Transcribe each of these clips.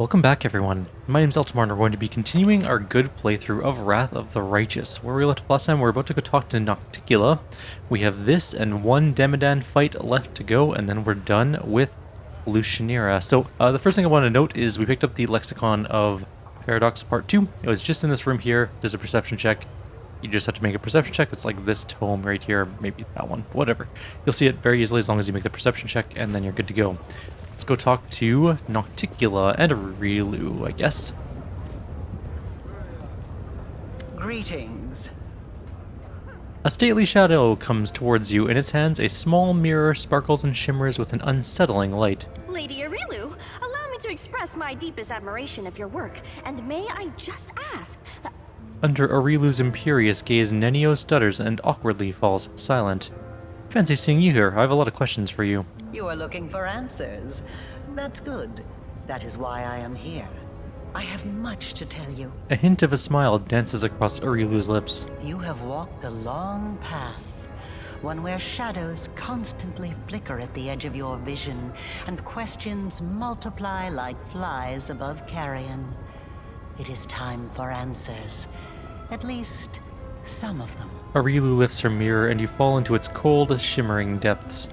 Welcome back, everyone. My name's Eltimar, and we're going to be continuing our good playthrough of Wrath of the Righteous. Where we left off last time, we're about to go talk to Nocticula. We have this and one Demedan fight left to go, and then we're done with Lucianira. So, the first thing I want to note is we picked up the Lexicon of Paradox Part 2. It was just in this room here. There's a perception check. You just have to make a perception check. It's like this tome right here, maybe that one, whatever. You'll see it very easily as long as you make the perception check, and then you're good to go. Let's go talk to Nocticula and Arilu, I guess. Greetings. A stately shadow comes towards you. In its hands, a small mirror sparkles and shimmers with an unsettling light. Lady Arilu, allow me to express my deepest admiration of your work, and may I just ask... Under Arilu's imperious gaze, Nenio stutters and awkwardly falls silent. Fancy seeing you here. I have a lot of questions for you. You are looking for answers. That's good. That is why I am here. I have much to tell you. A hint of a smile dances across Arilu's lips. You have walked a long path, one where shadows constantly flicker at the edge of your vision, and questions multiply like flies above carrion. It is time for answers. At least, some of them. Arilu lifts her mirror, and you fall into its cold, shimmering depths.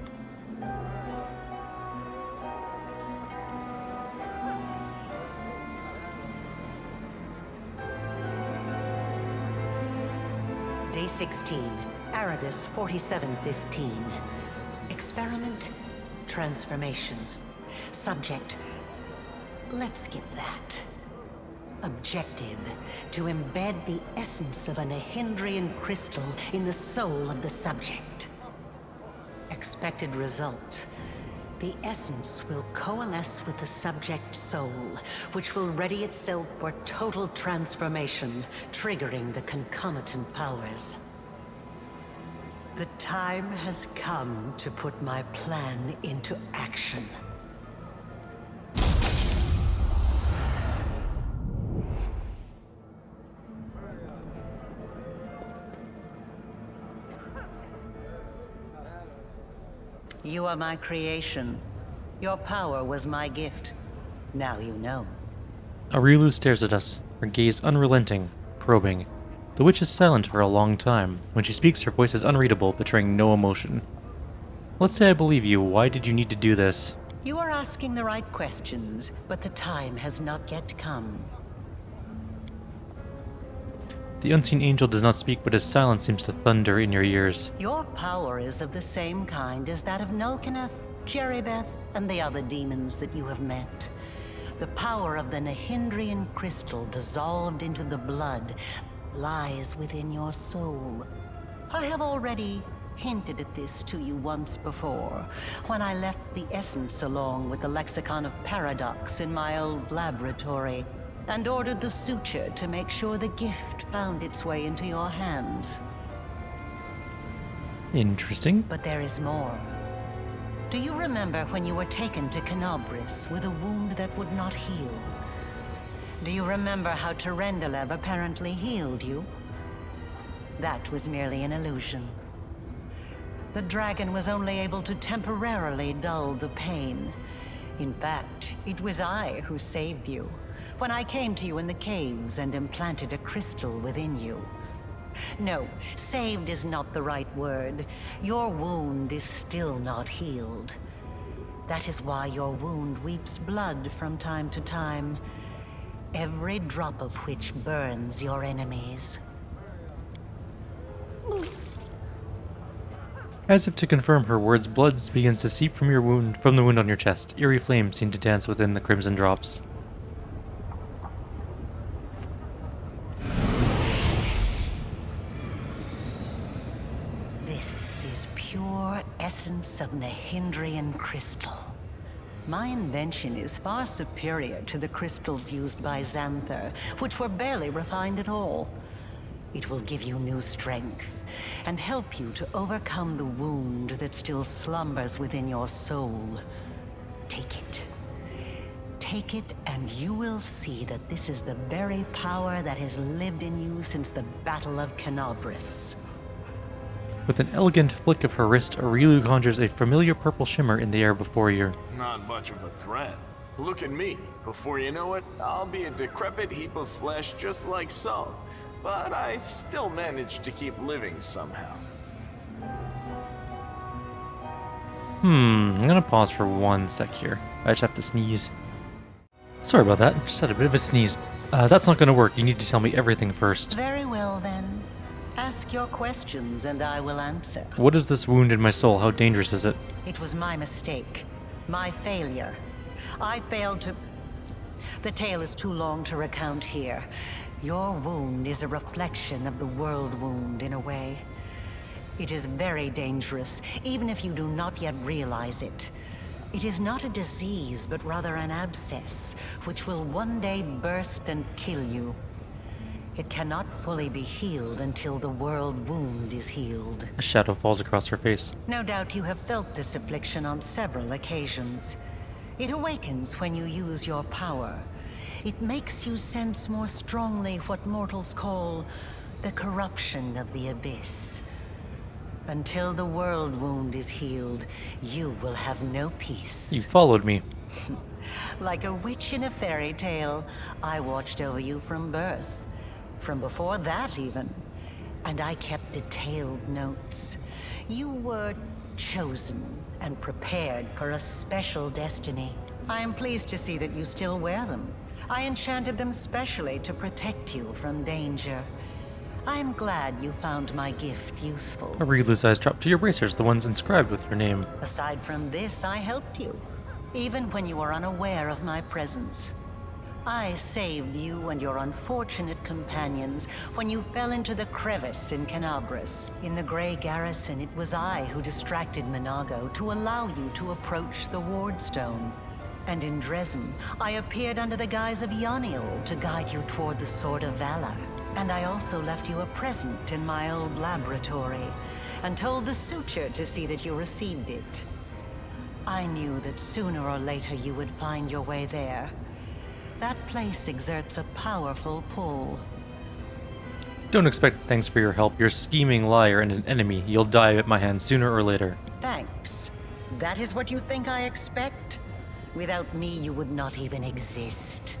Day 16, Aridus 4715. Experiment, transformation. Subject, let's skip that. Objective, to embed the essence of a Nehindrian crystal in the soul of the subject. Expected result, the essence will coalesce with the subject's soul, which will ready itself for total transformation, triggering the concomitant powers. The time has come to put my plan into action. You are my creation. Your power was my gift. Now you know. Arilu stares at us, her gaze unrelenting, probing. The witch is silent for a long time. When she speaks, her voice is unreadable, betraying no emotion. Let's say I believe you. Why did you need to do this? You are asking the right questions, but the time has not yet come. The unseen angel does not speak, but his silence seems to thunder in your ears. Your power is of the same kind as that of Nulkineth, Jeribeth, and the other demons that you have met. The power of the Nehindrian crystal dissolved into the blood lies within your soul. I have already hinted at this to you once before, when I left the essence along with the Lexicon of Paradox in my old laboratory, and ordered the suture to make sure the gift found its way into your hands. Interesting. But there is more. Do you remember when you were taken to Canobris with a wound that would not heal? Do you remember how Terendelev apparently healed you? That was merely an illusion. The dragon was only able to temporarily dull the pain. In fact, it was I who saved you, when I came to you in the caves and implanted a crystal within you. No, saved is not the right word. Your wound is still not healed. That is why your wound weeps blood from time to time, every drop of which burns your enemies. As if to confirm her words, blood begins to seep from the wound on your chest. Eerie flames seem to dance within the crimson drops. Pure essence of Nehindrian crystal. My invention is far superior to the crystals used by Xanther, which were barely refined at all. It will give you new strength, and help you to overcome the wound that still slumbers within your soul. Take it. Take it, and you will see that this is the very power that has lived in you since the Battle of Canobris. With an elegant flick of her wrist, Arilu conjures a familiar purple shimmer in the air before you. Not much of a threat. Look at me. Before you know it, I'll be a decrepit heap of flesh just like so. But I still managed to keep living somehow. I'm gonna pause for 1 sec here. I just have to sneeze. Sorry about that, just had a bit of a sneeze. That's not gonna work, you need to tell me everything first. Very well, then. Ask your questions and I will answer. What is this wound in my soul? How dangerous is it? It was my mistake. My failure. I failed to... The tale is too long to recount here. Your wound is a reflection of the world wound in a way. It is very dangerous, even if you do not yet realize it. It is not a disease, but rather an abscess, which will one day burst and kill you. It cannot fully be healed until the world wound is healed. A shadow falls across her face. No doubt you have felt this affliction on several occasions. It awakens when you use your power. It makes you sense more strongly what mortals call the corruption of the abyss. Until the world wound is healed, you will have no peace. You followed me. Like a witch in a fairy tale, I watched over you from birth. From before that, even. And I kept detailed notes. You were chosen and prepared for a special destiny. I am pleased to see that you still wear them. I enchanted them specially to protect you from danger. I am glad you found my gift useful. Arilu's eyes drop to your bracers, the ones inscribed with your name. Aside from this, I helped you, even when you were unaware of my presence. I saved you and your unfortunate companions when you fell into the crevice in Canabris. In the Grey Garrison, it was I who distracted Minago to allow you to approach the Wardstone. And in Dresden, I appeared under the guise of Yaniel to guide you toward the Sword of Valor. And I also left you a present in my old laboratory, and told the Suture to see that you received it. I knew that sooner or later you would find your way there. That place exerts a powerful pull. Don't expect thanks for your help. You're a scheming liar and an enemy. You'll die at my hands sooner or later. Thanks. That is what you think I expect? Without me, you would not even exist.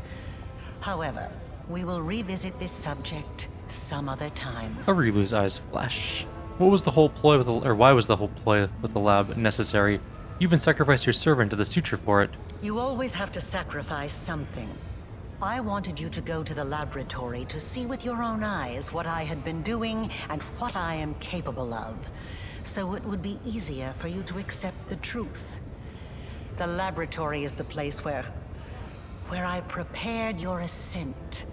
However, we will revisit this subject some other time. Arilu's eyes flash. What was the whole ploy with why was the whole ploy with the lab necessary? You even sacrificed your servant to the Suture for it. You always have to sacrifice something. I wanted you to go to the laboratory to see with your own eyes what I had been doing and what I am capable of, so it would be easier for you to accept the truth. The laboratory is the place where I prepared your ascent.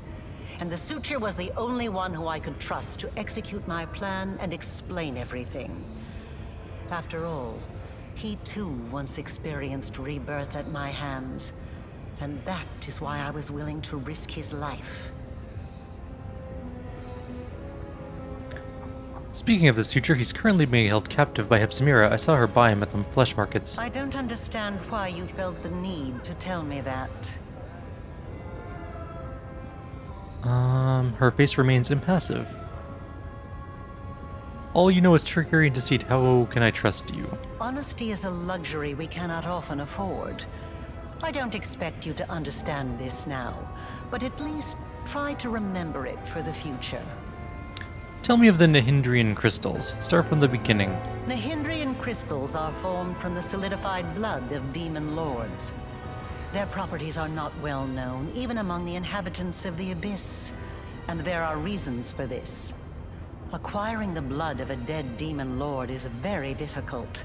And the Suture was the only one who I could trust to execute my plan and explain everything. After all, he too once experienced rebirth at my hands, and that is why I was willing to risk his life. Speaking of the Suture, he's currently being held captive by Hepsimira. I saw her buy him at the flesh markets. I don't understand why you felt the need to tell me that. Her face remains impassive. All you know is trickery and deceit. How can I trust you? Honesty is a luxury we cannot often afford. I don't expect you to understand this now, but at least try to remember it for the future. Tell me of the Nahindrian crystals. Start from the beginning. Nahindrian crystals are formed from the solidified blood of demon lords. Their properties are not well known, even among the inhabitants of the Abyss. And there are reasons for this. Acquiring the blood of a dead demon lord is very difficult.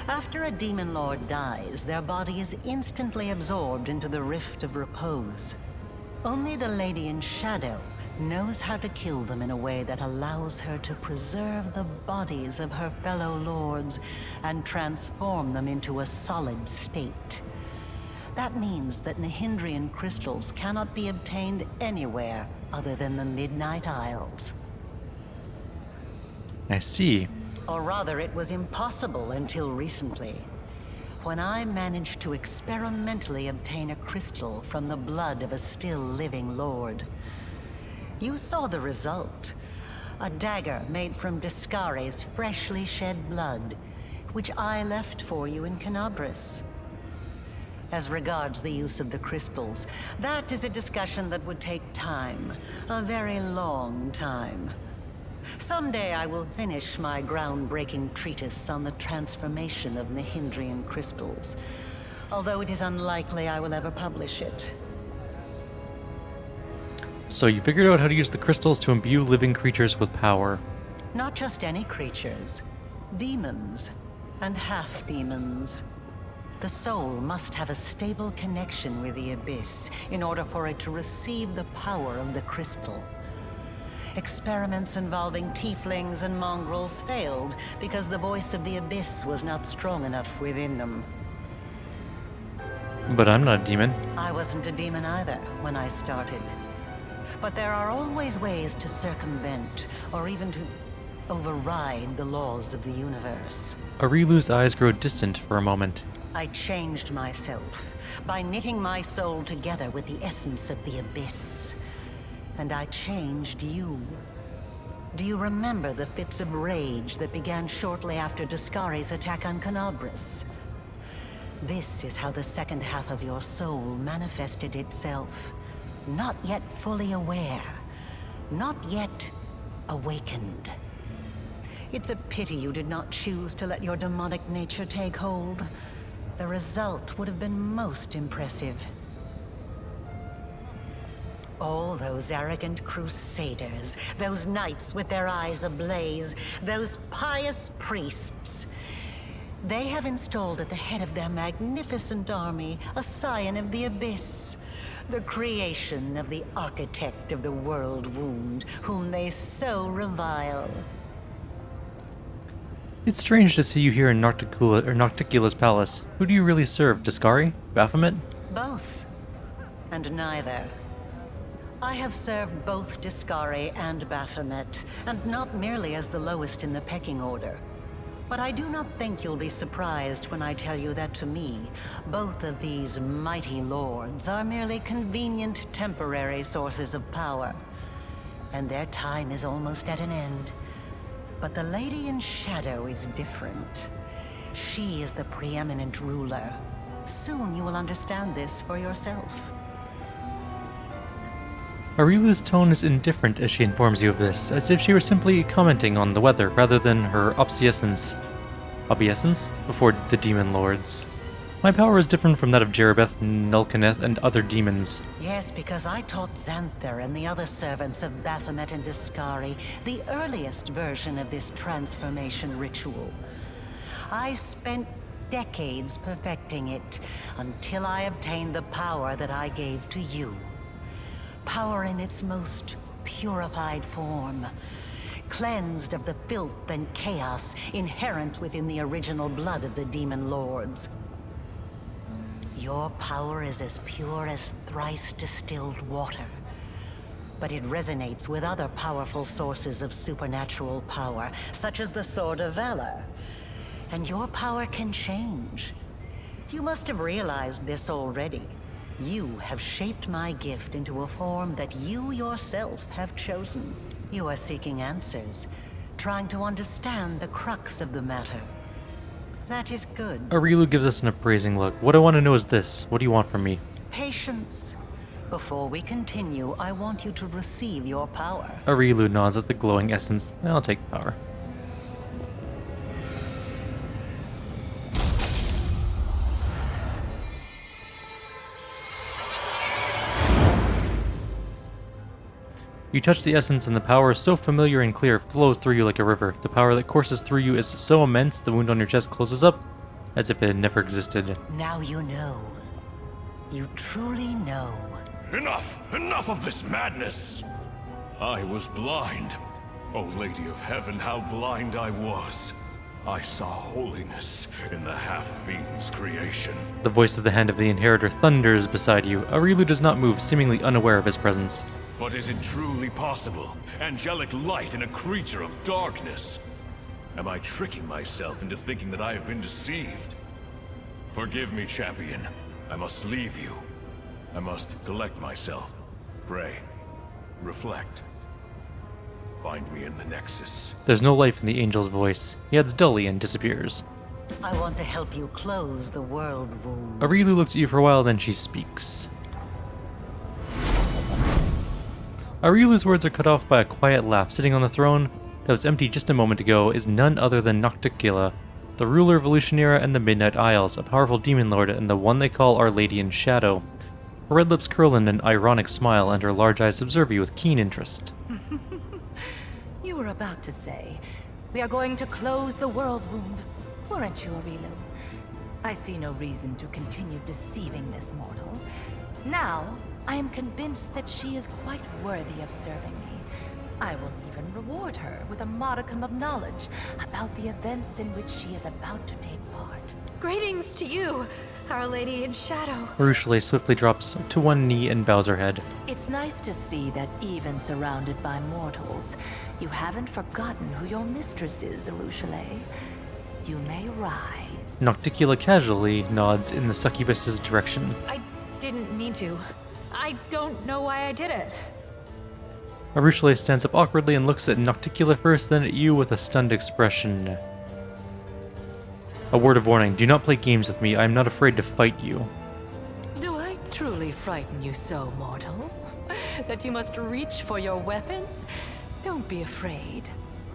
After a demon lord dies, their body is instantly absorbed into the Rift of Repose. Only the Lady in Shadow knows how to kill them in a way that allows her to preserve the bodies of her fellow lords and transform them into a solid state. That means that Nahindrian crystals cannot be obtained anywhere other than the Midnight Isles. I see. Or rather, it was impossible until recently, when I managed to experimentally obtain a crystal from the blood of a still living lord. You saw the result. A dagger made from Discare's freshly shed blood, which I left for you in Canabris. As regards the use of the crystals, that is a discussion that would take time. A very long time. Someday I will finish my groundbreaking treatise on the transformation of Nihindrian crystals. Although it is unlikely I will ever publish it. So you figured out how to use the crystals to imbue living creatures with power. Not just any creatures. Demons. And half-demons. The soul must have a stable connection with the Abyss in order for it to receive the power of the crystal. Experiments involving tieflings and mongrels failed because the voice of the Abyss was not strong enough within them. But I'm not a demon. I wasn't a demon either when I started. But there are always ways to circumvent, or even to override the laws of the universe. Arilu's eyes grow distant for a moment. I changed myself by knitting my soul together with the essence of the Abyss. And I changed you. Do you remember the fits of rage that began shortly after Discari's attack on Canobris? This is how the second half of your soul manifested itself. Not yet fully aware. Not yet awakened. It's a pity you did not choose to let your demonic nature take hold. The result would have been most impressive. All those arrogant crusaders, those knights with their eyes ablaze, those pious priests. They have installed at the head of their magnificent army a scion of the Abyss, the creation of the architect of the world wound, whom they so revile. It's strange to see you here in Nocticula's palace. Who do you really serve? Discari? Baphomet? Both. And neither. I have served both Discari and Baphomet, and not merely as the lowest in the pecking order. But I do not think you'll be surprised when I tell you that to me, both of these mighty lords are merely convenient temporary sources of power. And their time is almost at an end. But the Lady in Shadow is different. She is the preeminent ruler. Soon you will understand this for yourself. Arilu's tone is indifferent as she informs you of this, as if she were simply commenting on the weather rather than her obeisance before the demon lords. My power is different from that of Jerebeth, Nulkaneth, and other demons. Yes, because I taught Xanther and the other servants of Baphomet and Discari the earliest version of this transformation ritual. I spent decades perfecting it until I obtained the power that I gave to you. Power in its most purified form, cleansed of the filth and chaos inherent within the original blood of the demon lords. Your power is as pure as thrice distilled water, but it resonates with other powerful sources of supernatural power, such as the Sword of Valor. And your power can change. You must have realized this already. You have shaped my gift into a form that you yourself have chosen. You are seeking answers, trying to understand the crux of the matter. That is good. Arilu gives us an appraising look. What I want to know is this. What do you want from me? Patience. Before we continue, I want you to receive your power. Arilu nods at the glowing essence. I'll take the power. You touch the essence and the power, so familiar and clear, flows through you like a river. The power that courses through you is so immense the wound on your chest closes up, as if it had never existed. Now you know. You truly know. Enough! Enough of this madness! I was blind. O Lady of Heaven, how blind I was. I saw holiness in the half-fiend's creation. The voice of the Hand of the Inheritor thunders beside you. Arilu does not move, seemingly unaware of his presence. But is it truly possible? Angelic light in a creature of darkness? Am I tricking myself into thinking that I have been deceived? Forgive me, champion. I must leave you. I must collect myself, pray, reflect. Find me in the Nexus. There's no life in the angel's voice. He adds dully and disappears. I want to help you close the world wound. Arilu looks at you for a while, then she speaks. Arilu's words are cut off by a quiet laugh. Sitting on the throne that was empty just a moment ago is none other than Nocticula, the ruler of Elutionera and the Midnight Isles, a powerful demon lord and the one they call Our Lady in Shadow. Her red lips curl in an ironic smile, and her large eyes observe you with keen interest. You were about to say, we are going to close the world wound, weren't you, Arilu? I see no reason to continue deceiving this mortal. Now, I am convinced that she is quite worthy of serving me. I will even reward her with a modicum of knowledge about the events in which she is about to take part. Greetings to you, Our Lady in Shadow. Ursula swiftly drops to one knee and bows her head. It's nice to see that even surrounded by mortals, you haven't forgotten who your mistress is, Ursula. You may rise. Nocticula casually nods in the succubus's direction. I didn't mean to. I don't know why I did it. Ursula stands up awkwardly and looks at Nocticula first, then at you with a stunned expression. A word of warning, do not play games with me. I am not afraid to fight you. Do I truly frighten you so, mortal? That you must reach for your weapon? Don't be afraid.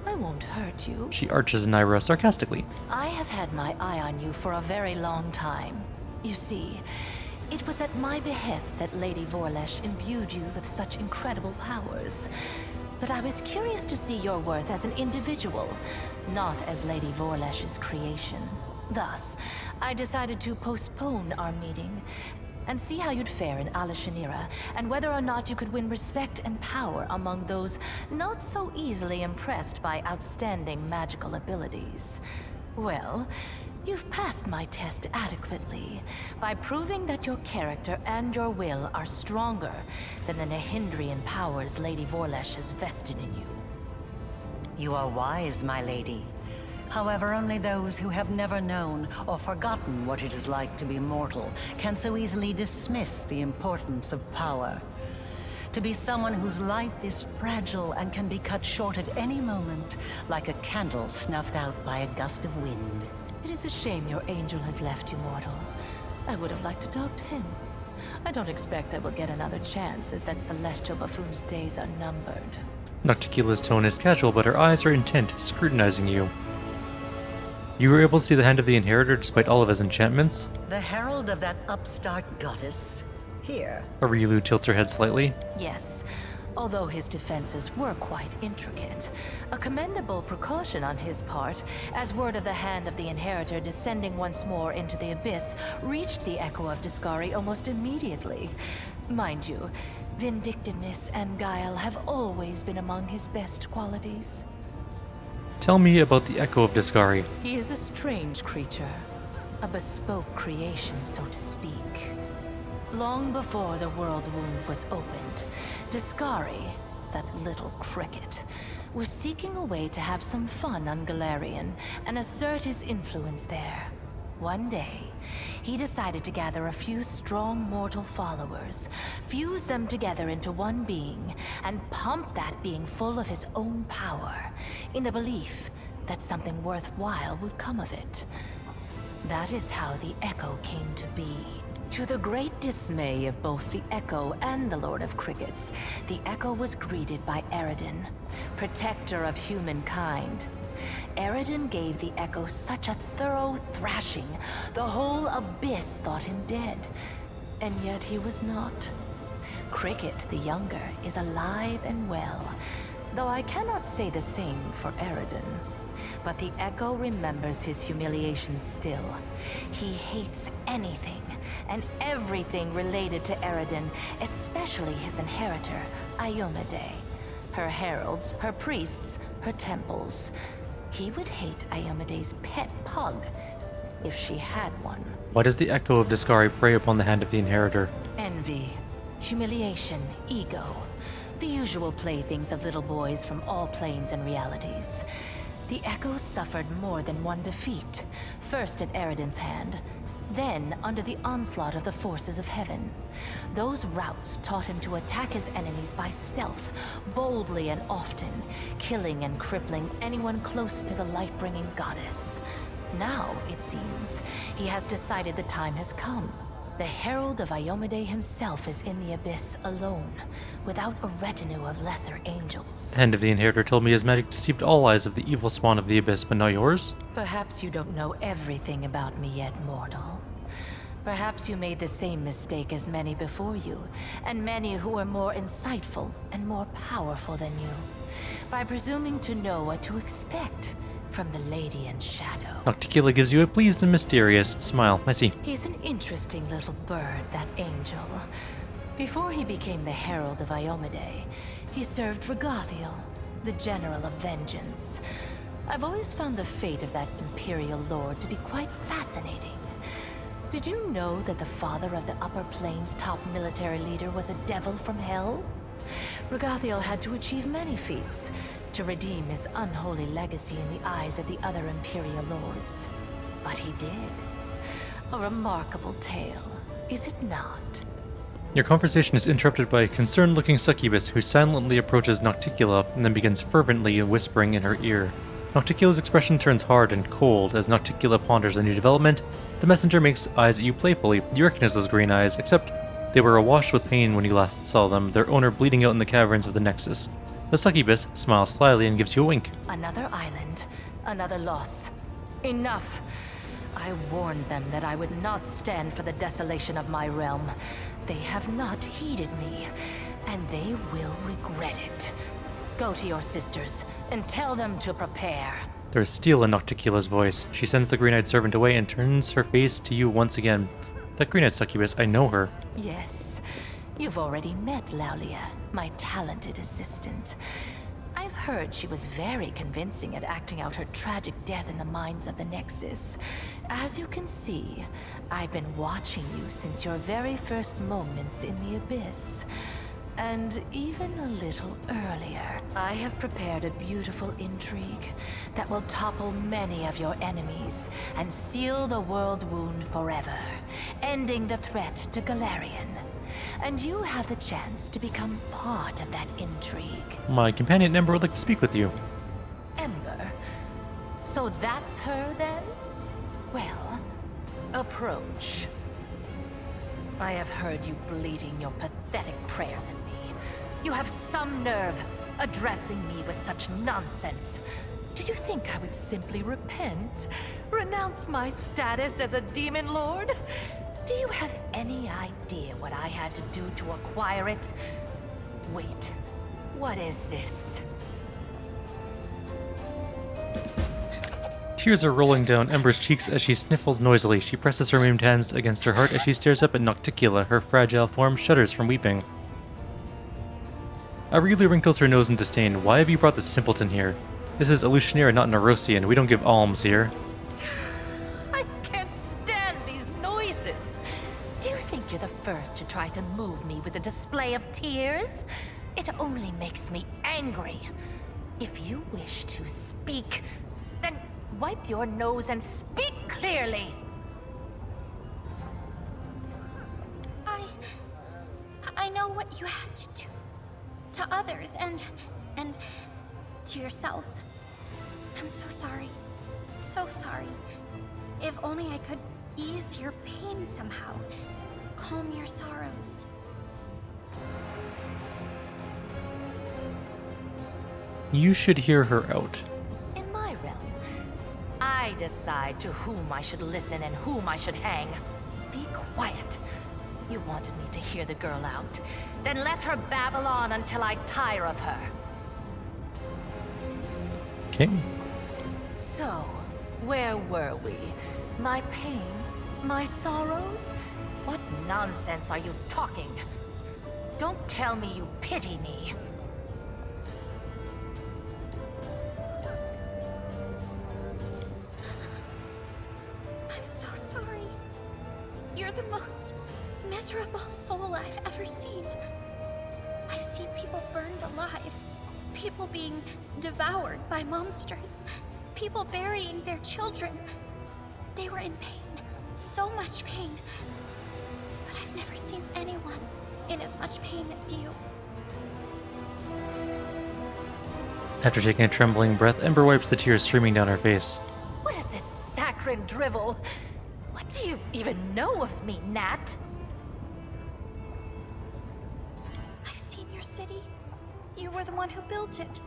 I won't hurt you. She arches an eyebrow sarcastically. I have had my eye on you for a very long time. You see, it was at my behest that Lady Vorlesh imbued you with such incredible powers. But I was curious to see your worth as an individual, not as Lady Vorlesh's creation. Thus, I decided to postpone our meeting and see how you'd fare in Elutionera, and whether or not you could win respect and power among those not so easily impressed by outstanding magical abilities. Well, you've passed my test adequately by proving that your character and your will are stronger than the Nehindrian powers Lady Vorlesh has vested in you. You are wise, my lady. However, only those who have never known or forgotten what it is like to be mortal can so easily dismiss the importance of power. To be someone whose life is fragile and can be cut short at any moment, like a candle snuffed out by a gust of wind. It is a shame your angel has left you, mortal. I would have liked to talk to him. I don't expect I will get another chance, as that celestial buffoon's days are numbered. Nocticula's tone is casual, but her eyes are intent, scrutinizing you. You were able to see the hand of the Inheritor despite all of his enchantments? The herald of that upstart goddess. Here. Arilu tilts her head slightly. Yes, although his defenses were quite intricate. A commendable precaution on his part, as word of the hand of the Inheritor descending once more into the abyss reached the Echo of Discari almost immediately. Mind you, vindictiveness and guile have always been among his best qualities. Tell me about the Echo of Discari. He is a strange creature, a bespoke creation, so to speak. Long before the world wound was opened, Discari, that little cricket, was seeking a way to have some fun on Galarian and assert his influence there. One day, he decided to gather a few strong mortal followers, fuse them together into one being, and pump that being full of his own power, in the belief that something worthwhile would come of it. That is how the Echo came to be. To the great dismay of both the Echo and the Lord of Crickets, the Echo was greeted by Eredin, protector of humankind. Eredin gave the Echo such a thorough thrashing, the whole abyss thought him dead. And yet he was not. Cricket, the younger, is alive and well, though I cannot say the same for Eredin. But the Echo remembers his humiliation still. He hates anything and everything related to Eredin, especially his inheritor, Iomedae. Her heralds, her priests, her temples. He would hate Iomedae's pet pug, if she had one. Why does the Echo of Discari prey upon the hand of the Inheritor? Envy, humiliation, ego. The usual playthings of little boys from all planes and realities. The Echo suffered more than one defeat, first at Eredin's hand, then under the onslaught of the forces of heaven. Those routes taught him to attack his enemies by stealth, boldly and often, killing and crippling anyone close to the light-bringing goddess. Now, it seems, he has decided the time has come. The Herald of Iomade himself is in the Abyss alone, without a retinue of lesser angels. The hand of the Inheritor told me his magic deceived all eyes of the evil spawn of the Abyss, but not yours? Perhaps you don't know everything about me yet, mortal. Perhaps you made the same mistake as many before you, and many who are more insightful and more powerful than you, by presuming to know what to expect from the Lady in Shadow. Nocticula gives you a pleased and mysterious smile. I see. He's an interesting little bird, that angel. Before he became the Herald of Iomade, he served Regathiel, the General of Vengeance. I've always found the fate of that Imperial Lord to be quite fascinating. Did you know that the father of the Upper Plains' top military leader was a devil from hell? Regathiel had to achieve many feats to redeem his unholy legacy in the eyes of the other Imperial Lords. But he did. A remarkable tale, is it not? Your conversation is interrupted by a concerned-looking succubus who silently approaches Nocticula and then begins fervently whispering in her ear. Nocticula's expression turns hard and cold as Nocticula ponders a new development. The messenger makes eyes at you playfully. You recognize those green eyes, except they were awash with pain when you last saw them, their owner bleeding out in the caverns of the Nexus. The succubus smiles slyly and gives you a wink. Another island, another loss. Enough! I warned them that I would not stand for the desolation of my realm. They have not heeded me, and they will regret it. Go to your sisters, and tell them to prepare. There is steel in Nocticula's voice. She sends the green-eyed servant away and turns her face to you once again. That green-eyed succubus, I know her. Yes, you've already met Laulia, my talented assistant. I've heard she was very convincing at acting out her tragic death in the minds of the Nexus. As you can see, I've been watching you since your very first moments in the Abyss. And even a little earlier, I have prepared a beautiful intrigue that will topple many of your enemies and seal the world wound forever, ending the threat to Galarian. And you have the chance to become part of that intrigue. My companion Ember would like to speak with you. Ember? So that's her then? Well, approach. I have heard you bleating your pathetic prayers at me. You have some nerve addressing me with such nonsense. Did you think I would simply repent? Renounce my status as a demon lord? Do you have any idea what I had to do to acquire it? Wait, what is this? Tears are rolling down Ember's cheeks as she sniffles noisily. She presses her maimed hands against her heart as she stares up at Nocticula. Her fragile form shudders from weeping. Arilu wrinkles her nose in disdain. Why have you brought this simpleton here? This is Elutionary, not Nerosian. We don't give alms here. I can't stand these noises. Do you think you're the first to try to move me with a display of tears? It only makes me angry. If you wish to speak, then wipe your nose and speak clearly. I know what you had to do. To others and to yourself. I'm so sorry. So sorry. If only I could ease your pain somehow. Calm your sorrows. You should hear her out. In my realm, I decide to whom I should listen and whom I should hang. Be quiet. You wanted me to hear the girl out. Then let her babble on until I tire of her. Okay. So, where were we? My pain? My sorrows? What nonsense are you talking? Don't tell me you pity me. I'm so sorry. You're the most miserable soul I've ever seen. I've seen people burned alive, people being devoured by monsters, people burying their children. They were in pain, so much pain. But I've never seen anyone in as much pain as you. After taking a trembling breath, Ember wipes the tears streaming down her face. What is this saccharine drivel. What do you even know of me, Nat? I've seen your city. You were the one who built it.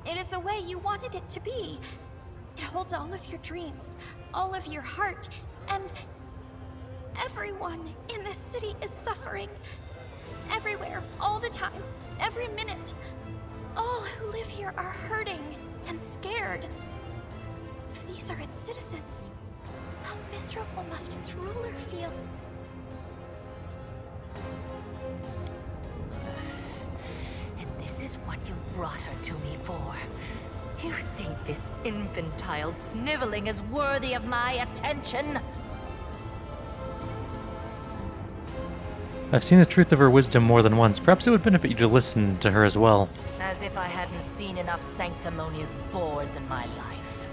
It is the way you wanted it to be. It holds all of your dreams, all of your heart, and everyone in this city is suffering. Everywhere, all the time, every minute. All who live here are hurting and scared. If these are its citizens, how miserable must its ruler feel? And this is what you brought her to me for. You think this infantile sniveling is worthy of my attention? I've seen the truth of her wisdom more than once. Perhaps it would benefit you to listen to her as well. As if I hadn't seen enough sanctimonious bores in my life.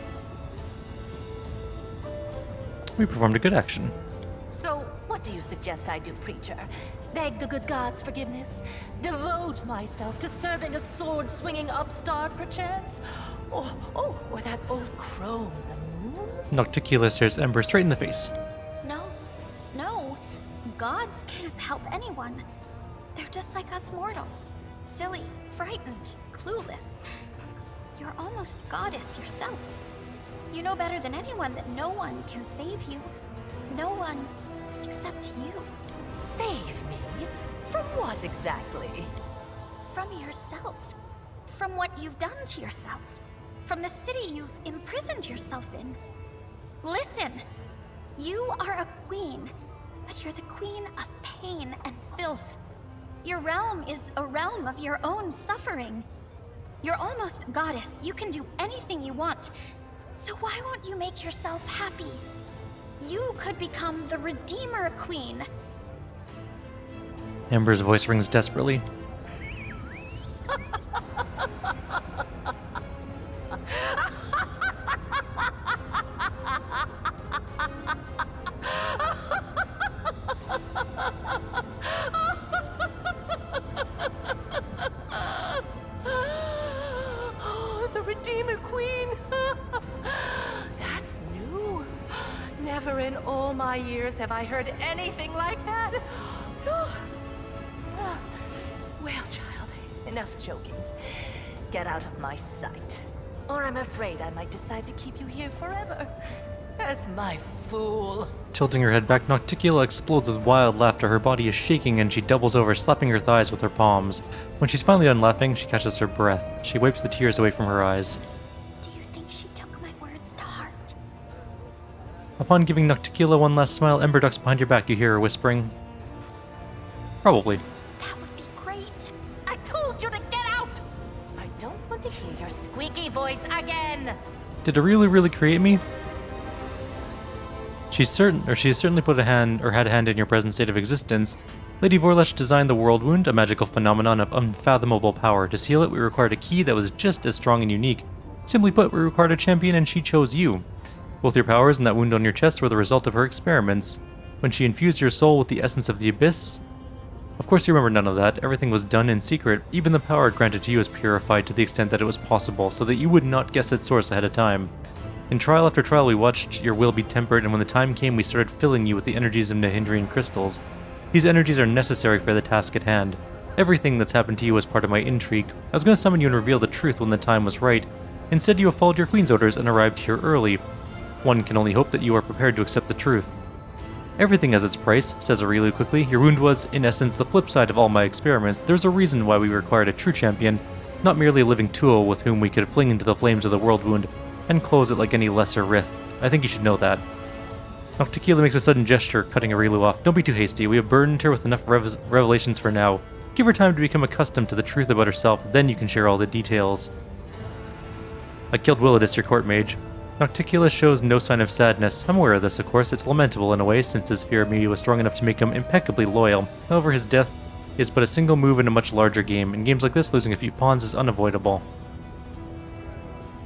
We performed a good action. So, what do you suggest I do, preacher? Beg the good gods' forgiveness? Devote myself to serving a sword-swinging upstart, perchance? Or that old crone, the moon? Nocticula stares Ember straight in the face. No. Gods can't help anyone. They're just like us mortals. Silly, frightened, clueless. You're almost goddess yourself. You know better than anyone that no one can save you. No one except you. Save me? From what exactly? From yourself. From what you've done to yourself. From the city you've imprisoned yourself in. Listen! You are a queen, but you're the queen of pain and filth. Your realm is a realm of your own suffering. You're almost goddess. You can do anything you want. So why won't you make yourself happy? You could become the Redeemer Queen. Ember's voice rings desperately. Oh, the Redeemer Queen! That's new. Never in all my years have I heard anything like that. Well, child, enough joking. Get out of my sight, or I'm afraid I might decide to keep you here forever. As my fool. Tilting her head back, Nocticula explodes with wild laughter. Her body is shaking and she doubles over, slapping her thighs with her palms. When she's finally done laughing, she catches her breath. She wipes the tears away from her eyes. Do you think she took my words to heart? Upon giving Nocticula one last smile, Ember ducks behind your back. You hear her whispering. Probably. That would be great. I told you to get out! I don't want to hear your squeaky voice again! Did Arilu really create me? She has certainly put a hand, or had a hand in your present state of existence. Lady Vorlesh designed the World Wound, a magical phenomenon of unfathomable power. To seal it, we required a key that was just as strong and unique. Simply put, we required a champion and she chose you. Both your powers and that wound on your chest were the result of her experiments. When she infused your soul with the essence of the Abyss... Of course you remember none of that. Everything was done in secret. Even the power granted to you was purified to the extent that it was possible, so that you would not guess its source ahead of time. In trial after trial, we watched your will be tempered, and when the time came, we started filling you with the energies of Nahindrian crystals. These energies are necessary for the task at hand. Everything that's happened to you was part of my intrigue. I was going to summon you and reveal the truth when the time was right. Instead, you have followed your queen's orders and arrived here early. One can only hope that you are prepared to accept the truth. Everything has its price, says Arilu quickly. Your wound was, in essence, the flip side of all my experiments. There's a reason why we required a true champion, not merely a living tool with whom we could fling into the flames of the World Wound and close it like any lesser rift. I think you should know that. Nocticula makes a sudden gesture, cutting Arilu off. Don't be too hasty. We have burdened her with enough revelations for now. Give her time to become accustomed to the truth about herself, then you can share all the details. I killed Willidus, your court mage. Nocticula shows no sign of sadness. I'm aware of this, of course. It's lamentable in a way, since his fear of me was strong enough to make him impeccably loyal. However, his death is but a single move in a much larger game. In games like this, losing a few pawns is unavoidable.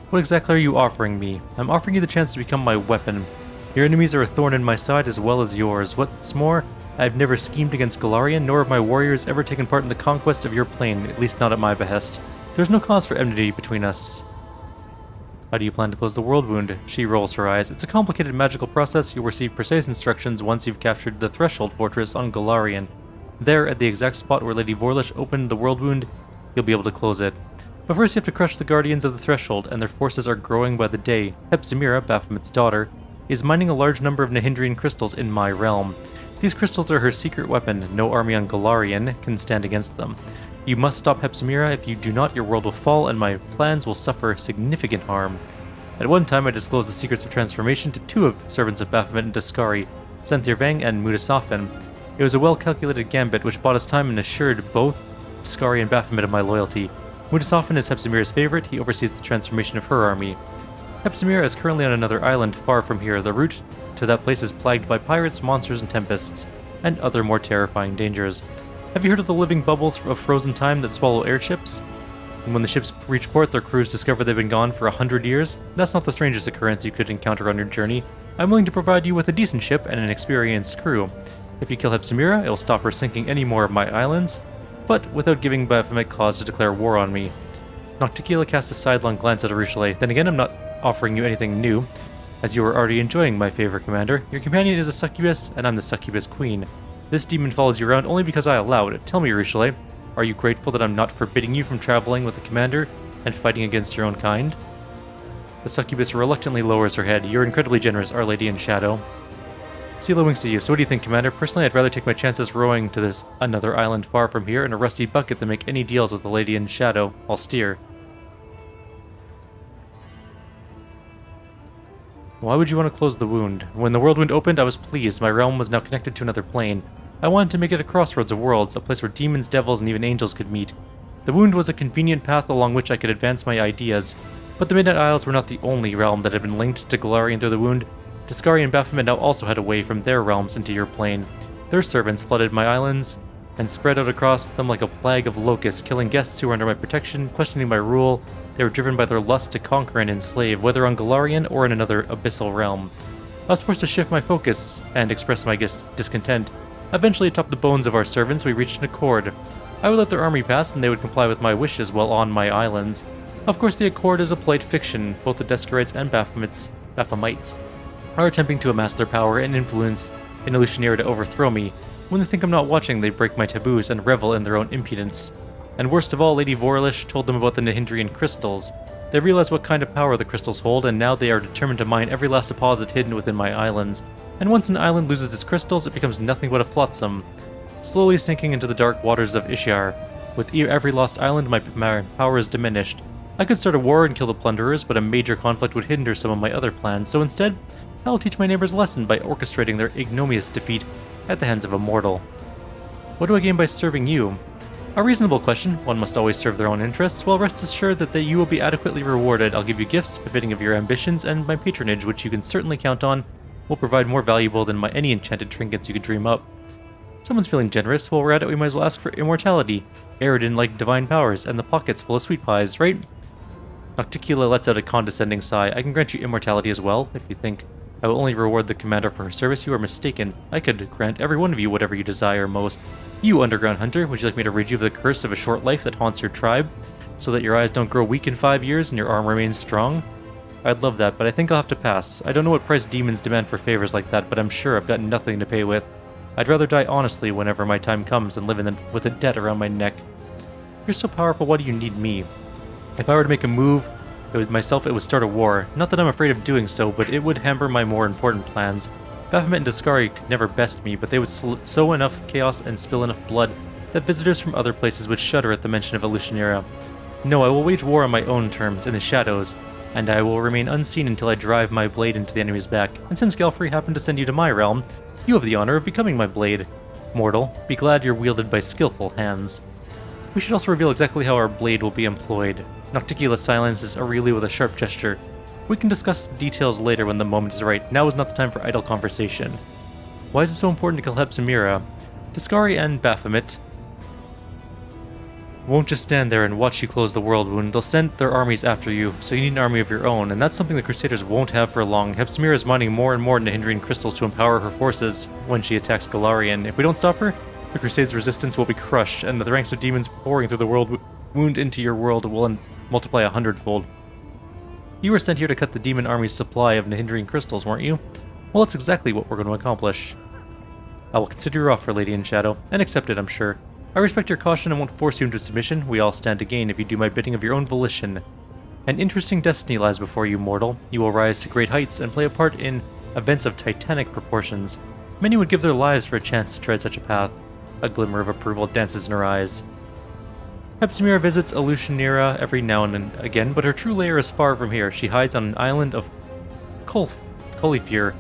What exactly are you offering me? I'm offering you the chance to become my weapon. Your enemies are a thorn in my side as well as yours. What's more, I've never schemed against Galarian, nor have my warriors ever taken part in the conquest of your plane, at least not at my behest. There's no cause for enmity between us. How do you plan to close the world wound? She rolls her eyes. It's a complicated magical process. You'll receive precise instructions once you've captured the Threshold Fortress on Golarion. There, at the exact spot where Lady Vorlish opened the world wound, you'll be able to close it. But first you have to crush the Guardians of the Threshold, and their forces are growing by the day. Hepzimira, Baphomet's daughter, is mining a large number of Nahindrian crystals in my realm. These crystals are her secret weapon. No army on Golarion can stand against them. You must stop Hepzimira. If you do not, your world will fall, and my plans will suffer significant harm. At one time, I disclosed the secrets of transformation to two of servants of Baphomet and Daskari, Senthirvang and Mudasafin. It was a well-calculated gambit which bought us time and assured both Daskari and Baphomet of my loyalty. Mudasafin is Hepzimira's favorite. He oversees the transformation of her army. Hepzimira is currently on another island far from here. The route to that place is plagued by pirates, monsters, and tempests, and other more terrifying dangers. Have you heard of the living bubbles of frozen time that swallow airships? And when the ships reach port, their crews discover they've been gone for 100 years? That's not the strangest occurrence you could encounter on your journey. I'm willing to provide you with a decent ship and an experienced crew. If you kill Hepzimira, it'll stop her sinking any more of my islands, but without giving Baphomet cause to declare war on me. Nocticula casts a sidelong glance at Arushale. Then again, I'm not offering you anything new, as you are already enjoying my favorite commander. Your companion is a succubus, and I'm the succubus queen. This demon follows you around only because I allowed it. Tell me, Arushale, are you grateful that I'm not forbidding you from traveling with the commander and fighting against your own kind? The succubus reluctantly lowers her head. You're incredibly generous, Our Lady in Shadow. Sela winks at you. So what do you think, Commander? Personally, I'd rather take my chances rowing to this another island far from here in a rusty bucket than make any deals with the Lady in Shadow. I'll steer. Why would you want to close the wound? When the world wound opened, I was pleased. My realm was now connected to another plane. I wanted to make it a crossroads of worlds, a place where demons, devils, and even angels could meet. The wound was a convenient path along which I could advance my ideas, but the Midnight Isles were not the only realm that had been linked to Golarion through the wound. Daskari and Baphomet now also had a way from their realms into your plane. Their servants flooded my islands and spread out across them like a plague of locusts, killing guests who were under my protection, questioning my rule. They were driven by their lust to conquer and enslave, whether on Golarion or in another abyssal realm. I was forced to shift my focus and express my discontent. Eventually, atop the bones of our servants, we reached an accord. I would let their army pass, and they would comply with my wishes while on my islands. Of course, the accord is a polite fiction. Both the Daskarites and Baphomets are attempting to amass their power and influence in Illusioneer to overthrow me. When they think I'm not watching, they break my taboos and revel in their own impudence. And worst of all, Lady Vorlish told them about the Nahindrian crystals. They realize what kind of power the crystals hold, and now they are determined to mine every last deposit hidden within my islands. And once an island loses its crystals, it becomes nothing but a flotsam, slowly sinking into the dark waters of Ishar. With every lost island, my power is diminished. I could start a war and kill the plunderers, but a major conflict would hinder some of my other plans, so instead, I will teach my neighbors a lesson by orchestrating their ignominious defeat at the hands of a mortal. What do I gain by serving you? A reasonable question. One must always serve their own interests. Well, rest assured that you will be adequately rewarded. I'll give you gifts befitting of your ambitions, and my patronage, which you can certainly count on, will provide more valuable than any enchanted trinkets you could dream up. Someone's feeling generous. While we're at it, we might as well ask for immortality. Aridin like divine powers, and the pockets full of sweet pies, right? Nocticula lets out a condescending sigh. I can grant you immortality as well, if you think I will only reward the commander for her service. You are mistaken. I could grant every one of you whatever you desire most. You, underground hunter, would you like me to rid you of the curse of a short life that haunts your tribe, so that your eyes don't grow weak in 5 years and your arm remains strong? I'd love that, but I think I'll have to pass. I don't know what price demons demand for favors like that, but I'm sure I've got nothing to pay with. I'd rather die honestly whenever my time comes than live with a debt around my neck. You're so powerful, why do you need me? If I were to make a move, it would start a war. Not that I'm afraid of doing so, but it would hamper my more important plans. Baphomet and Daskari could never best me, but they would sow enough chaos and spill enough blood that visitors from other places would shudder at the mention of Illusioneera. No, I will wage war on my own terms, in the shadows, and I will remain unseen until I drive my blade into the enemy's back. And since Galfrey happened to send you to my realm, you have the honor of becoming my blade. Mortal, be glad you're wielded by skillful hands. We should also reveal exactly how our blade will be employed. Nocticula silences Arilu with a sharp gesture. We can discuss details later when the moment is right. Now is not the time for idle conversation. Why is it so important to kill Hepzimira? Daskari and Baphomet won't just stand there and watch you close the world wound. They'll send their armies after you, so you need an army of your own, and that's something the Crusaders won't have for long. Hepzimira is mining more and more Nahindrian crystals to empower her forces when she attacks Golarion. If we don't stop her, the Crusades' resistance will be crushed, and the ranks of demons pouring through the world wound into your world will multiply 100-fold. You were sent here to cut the demon army's supply of hindering crystals, weren't you? Well, that's exactly what we're going to accomplish. I will consider your offer, Lady in Shadow, and accept it, I'm sure. I respect your caution and won't force you into submission. We all stand to gain if you do my bidding of your own volition. An interesting destiny lies before you, mortal. You will rise to great heights and play a part in events of titanic proportions. Many would give their lives for a chance to tread such a path. A glimmer of approval dances in her eyes. Hepzibah visits Alushanira every now and again, but her true lair is far from here. She hides on an island of Colifure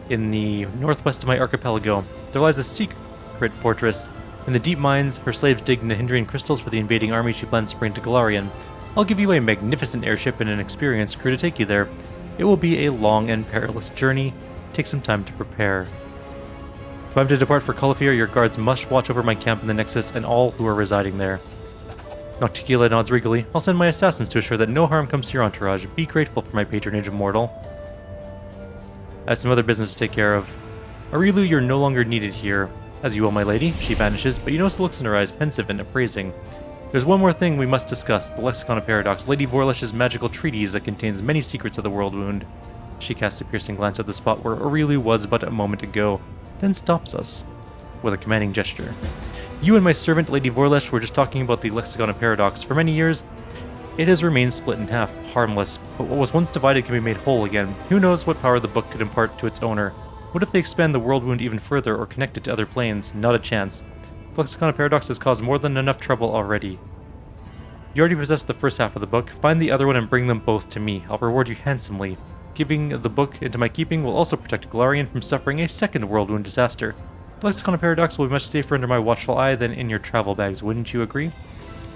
in the northwest of my archipelago. There lies a secret fortress. In the deep mines, her slaves dig hindering crystals for the invading army she plans to bring to Galarian. I'll give you a magnificent airship and an experienced crew to take you there. It will be a long and perilous journey. Take some time to prepare. If I'm to depart for Colifure, your guards must watch over my camp in the Nexus and all who are residing there. Nocticula nods regally. I'll send my assassins to assure that no harm comes to your entourage. Be grateful for my patronage, mortal. I have some other business to take care of. Arilu, you're no longer needed here. As you will, my lady. She vanishes, but you notice the looks in her eyes, pensive and appraising. There's one more thing we must discuss, the Lexicon of Paradox, Lady Vorlesh's magical treatise that contains many secrets of the world wound. She casts a piercing glance at the spot where Arilu was but a moment ago, then stops us with a commanding gesture. You and my servant, Lady Vorlesh, were just talking about the Lexicon of Paradox. For many years, it has remained split in half, harmless, but what was once divided can be made whole again. Who knows what power the book could impart to its owner? What if they expand the world wound even further or connect it to other planes? Not a chance. The Lexicon of Paradox has caused more than enough trouble already. You already possess the first half of the book. Find the other one and bring them both to me. I'll reward you handsomely. Giving the book into my keeping will also protect Galarian from suffering a second world wound disaster. The Lexicon of Paradox will be much safer under my watchful eye than in your travel bags, wouldn't you agree?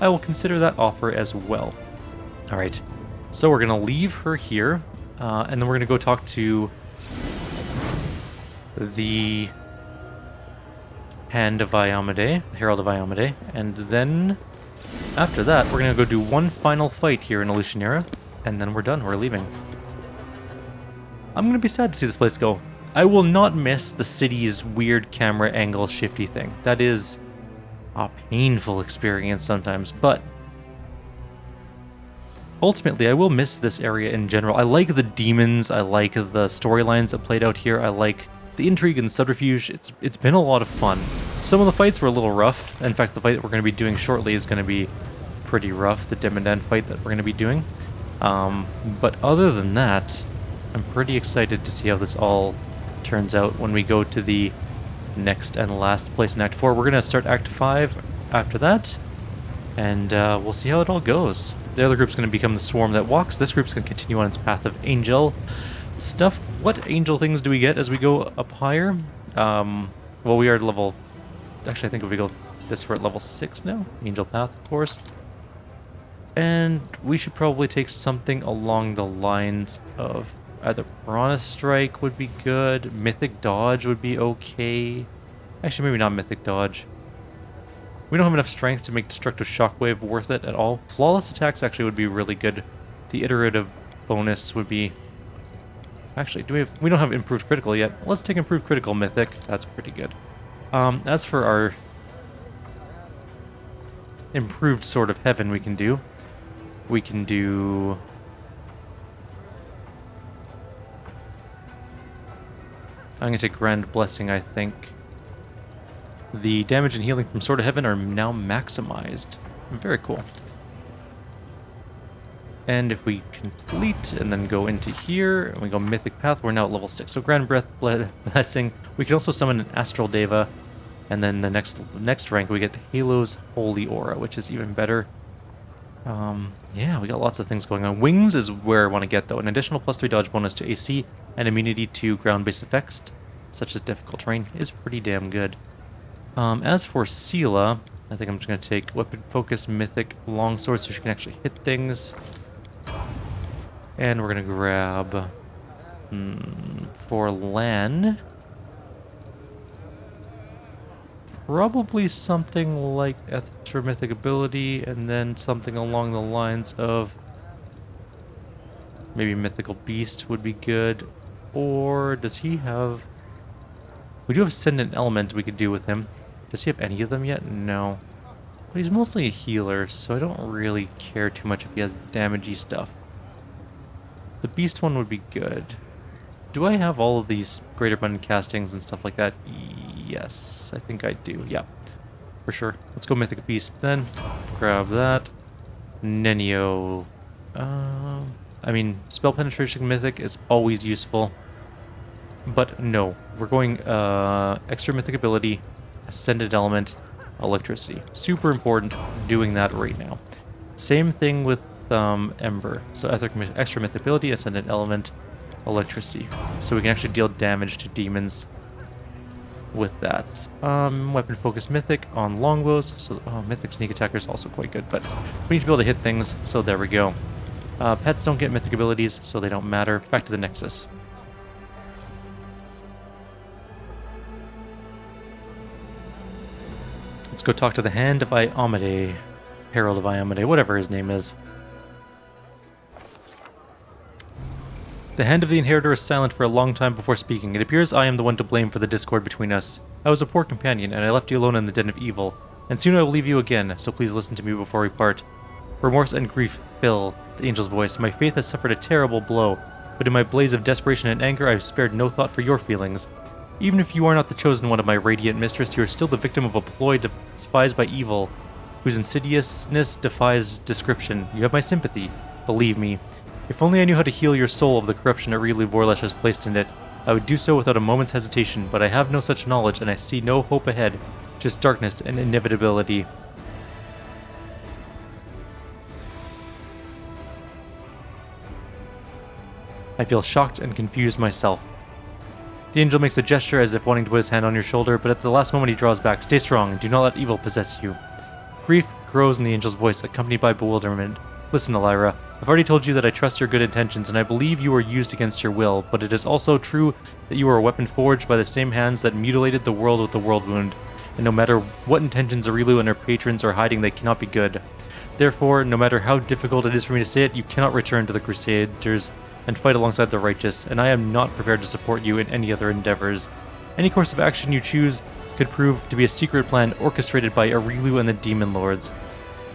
I will consider that offer as well. Alright, so we're going to leave her here, and then we're going to go talk to the Hand of Iamade, Herald of Iamade, and then after that, we're going to go do one final fight here in Alushanira, and then we're done, we're leaving. I'm going to be sad to see this place go. I will not miss the city's weird camera angle shifty thing. That is a painful experience sometimes, but ultimately I will miss this area in general. I like the demons, I like the storylines that played out here, I like the intrigue and subterfuge. It's been a lot of fun. Some of the fights were a little rough. In fact, the fight that we're going to be doing shortly is going to be pretty rough, the Demodan fight that we're going to be doing. But other than that, I'm pretty excited to see how this all turns out when we go to the next and last place in Act 4. We're going to start Act 5 after that, and we'll see how it all goes. The other group's going to become the Swarm that walks. This group's going to continue on its path of Angel stuff. What angel things do we get as we go up higher? Well, we are at level... Actually, I think if we go this, we're at level 6 now. Angel Path, of course. And we should probably take something along the lines of either Piranha Strike would be good, Mythic Dodge would be okay. Actually, maybe not Mythic Dodge. We don't have enough strength to make Destructive Shockwave worth it at all. Flawless Attacks actually would be really good. The Iterative bonus would be... Actually, we don't have Improved Critical yet. Let's take Improved Critical Mythic. That's pretty good. As for our Improved Sword of Heaven we can do I'm going to take Grand Blessing, I think. The damage and healing from Sword of Heaven are now maximized. Very cool. And if we complete and then go into here, and we go Mythic Path, we're now at level 6. So Grand Blessing. We can also summon an Astral Deva, and then the next rank we get Halo's Holy Aura, which is even better. Yeah, we got lots of things going on. Wings is where I want to get, though. An additional +3 dodge bonus to AC and immunity to ground-based effects, such as difficult terrain, is pretty damn good. As for Sela, I think I'm just going to take Weapon Focus, Mythic, Longsword, so she can actually hit things. And we're going to grab... for Lan... probably something like extra mythic ability, and then something along the lines of maybe Mythical Beast would be good. Or does he have... We do have Ascendant Element we could do with him. Does he have any of them yet? No. But he's mostly a healer, so I don't really care too much if he has damagey stuff. The beast one would be good. Do I have all of these greater abundant castings and stuff like that? Yes, I think I do. Yeah, for sure. Let's go Mythic Beast then. Grab that. Nenio. I mean, Spell Penetration Mythic is always useful. But no, we're going extra Mythic Ability, Ascended Element, Electricity. Super important doing that right now. Same thing with Ember. So extra Mythic Ability, Ascended Element, Electricity. So we can actually deal damage to demons with that. Weapon Focus Mythic on longbows. So Mythic Sneak Attacker is also quite good, but we need to be able to hit things, so there we go. Pets don't get Mythic abilities, so they don't matter. Back to the Nexus. Let's go talk to the Hand of Iomade. Herald of Iomade, whatever his name is. The Hand of the Inheritor is silent for a long time before speaking. It appears I am the one to blame for the discord between us. I was a poor companion, and I left you alone in the den of evil. And soon I will leave you again, so please listen to me before we part. Remorse and grief fill the angel's voice. My faith has suffered a terrible blow, but in my blaze of desperation and anger I have spared no thought for your feelings. Even if you are not the chosen one of my radiant mistress, you are still the victim of a ploy despised by evil, whose insidiousness defies description. You have my sympathy, believe me. If only I knew how to heal your soul of the corruption Arilu Vorlesh has placed in it, I would do so without a moment's hesitation, but I have no such knowledge, and I see no hope ahead, just darkness and inevitability. I feel shocked and confused myself. The angel makes a gesture as if wanting to put his hand on your shoulder, but at the last moment he draws back. Stay strong, and do not let evil possess you. Grief grows in the angel's voice, accompanied by bewilderment. Listen, Elira, I've already told you that I trust your good intentions, and I believe you are used against your will, but it is also true that you are a weapon forged by the same hands that mutilated the world with the world wound, and no matter what intentions Arilu and her patrons are hiding, they cannot be good. Therefore, no matter how difficult it is for me to say it, you cannot return to the Crusaders and fight alongside the righteous, and I am not prepared to support you in any other endeavors. Any course of action you choose could prove to be a secret plan orchestrated by Arilu and the Demon Lords.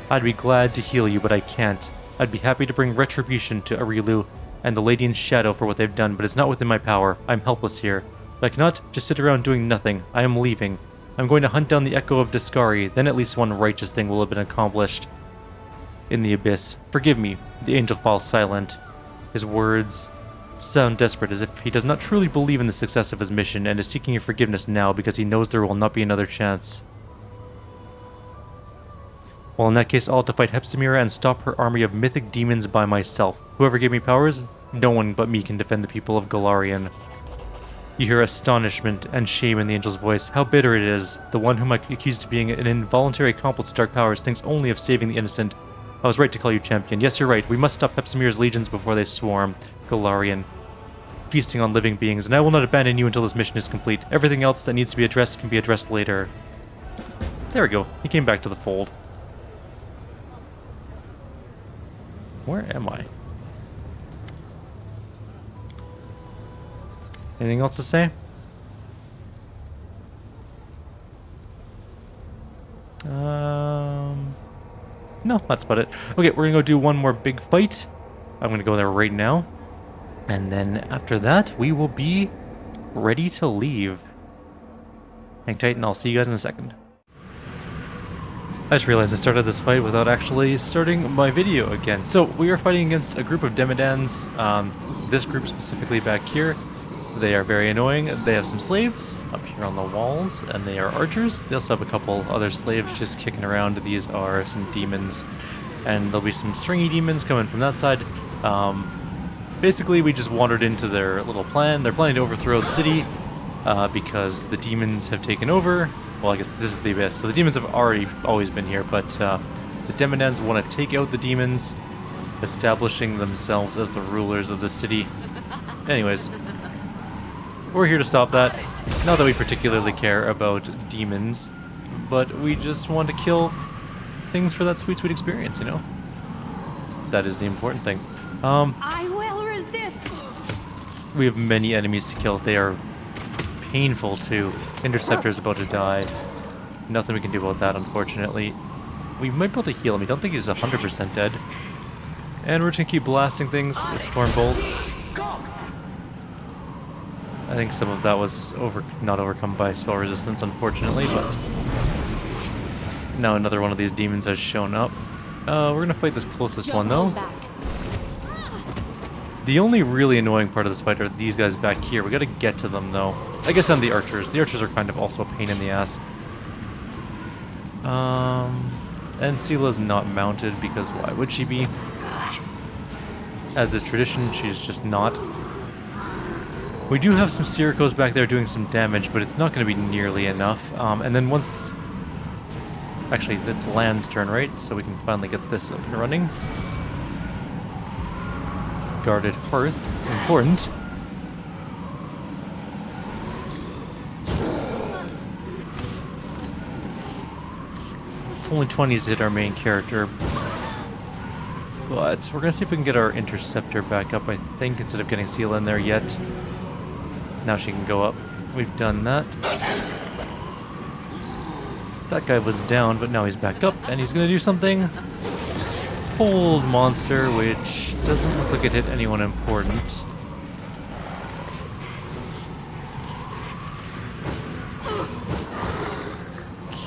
I'd be glad to heal you, but I can't. I'd be happy to bring retribution to Arilu and the Lady in Shadow for what they've done, but it's not within my power. I'm helpless here. But I cannot just sit around doing nothing. I am leaving. I'm going to hunt down the Echo of Discari, then at least one righteous thing will have been accomplished. In the abyss. Forgive me. The angel falls silent. His words sound desperate, as if he does not truly believe in the success of his mission and is seeking your forgiveness now because he knows there will not be another chance. Well, in that case, I'll have to fight Hepsimira and stop her army of mythic demons by myself. Whoever gave me powers, no one but me can defend the people of Golarion. You hear astonishment and shame in the angel's voice. How bitter it is. The one whom I accused of being an involuntary accomplice to dark powers thinks only of saving the innocent. I was right to call you champion. Yes, you're right. We must stop Hepsimira's legions before they swarm Golarion, feasting on living beings, and I will not abandon you until this mission is complete. Everything else that needs to be addressed can be addressed later. There we go. He came back to the fold. Where am I? Anything else to say? No, that's about it. Okay, we're gonna go do one more big fight. I'm gonna go there right now. And then after that, we will be ready to leave. Hang tight and I'll see you guys in a second. I just realized I started this fight without actually starting my video again. So we are fighting against a group of Demodans. This group specifically back here. They are very annoying. They have some slaves up here on the walls, and they are archers. They also have a couple other slaves just kicking around. These are some demons, and there'll be some stringy demons coming from that side. Basically, we just wandered into their little plan. They're planning to overthrow the city because the demons have taken over. Well, I guess this is the abyss. So the demons have always been here, but the Demodans want to take out the demons, establishing themselves as the rulers of the city. Anyways, we're here to stop that. Not that we particularly care about demons, but we just want to kill things for that sweet, sweet experience, you know? That is the important thing. I will resist! We have many enemies to kill. They are painful too. Interceptor's about to die. Nothing we can do about that, unfortunately. We might be able to heal him. I don't think he's 100% dead. And we're just gonna keep blasting things with storm bolts. I think some of that was not overcome by spell resistance, unfortunately, but now another one of these demons has shown up. We're gonna fight this closest one though. The only really annoying part of this fight are these guys back here. We gotta get to them though. I guess I'm the archers. The archers are kind of also a pain in the ass. And Seela's not mounted because why would she be? As is tradition, she's just not. We do have some Sirikos back there doing some damage, but it's not going to be nearly enough. And then once... Actually, it's Land's turn, right? So we can finally get this up and running. Guarded Hearth. Important. It's only 20s to hit our main character. But we're going to see if we can get our Interceptor back up, I think, instead of getting Seela in there yet. Now she can go up. We've done that. That guy was down, but now he's back up, and he's going to do something. Hold monster, which doesn't look like it hit anyone important.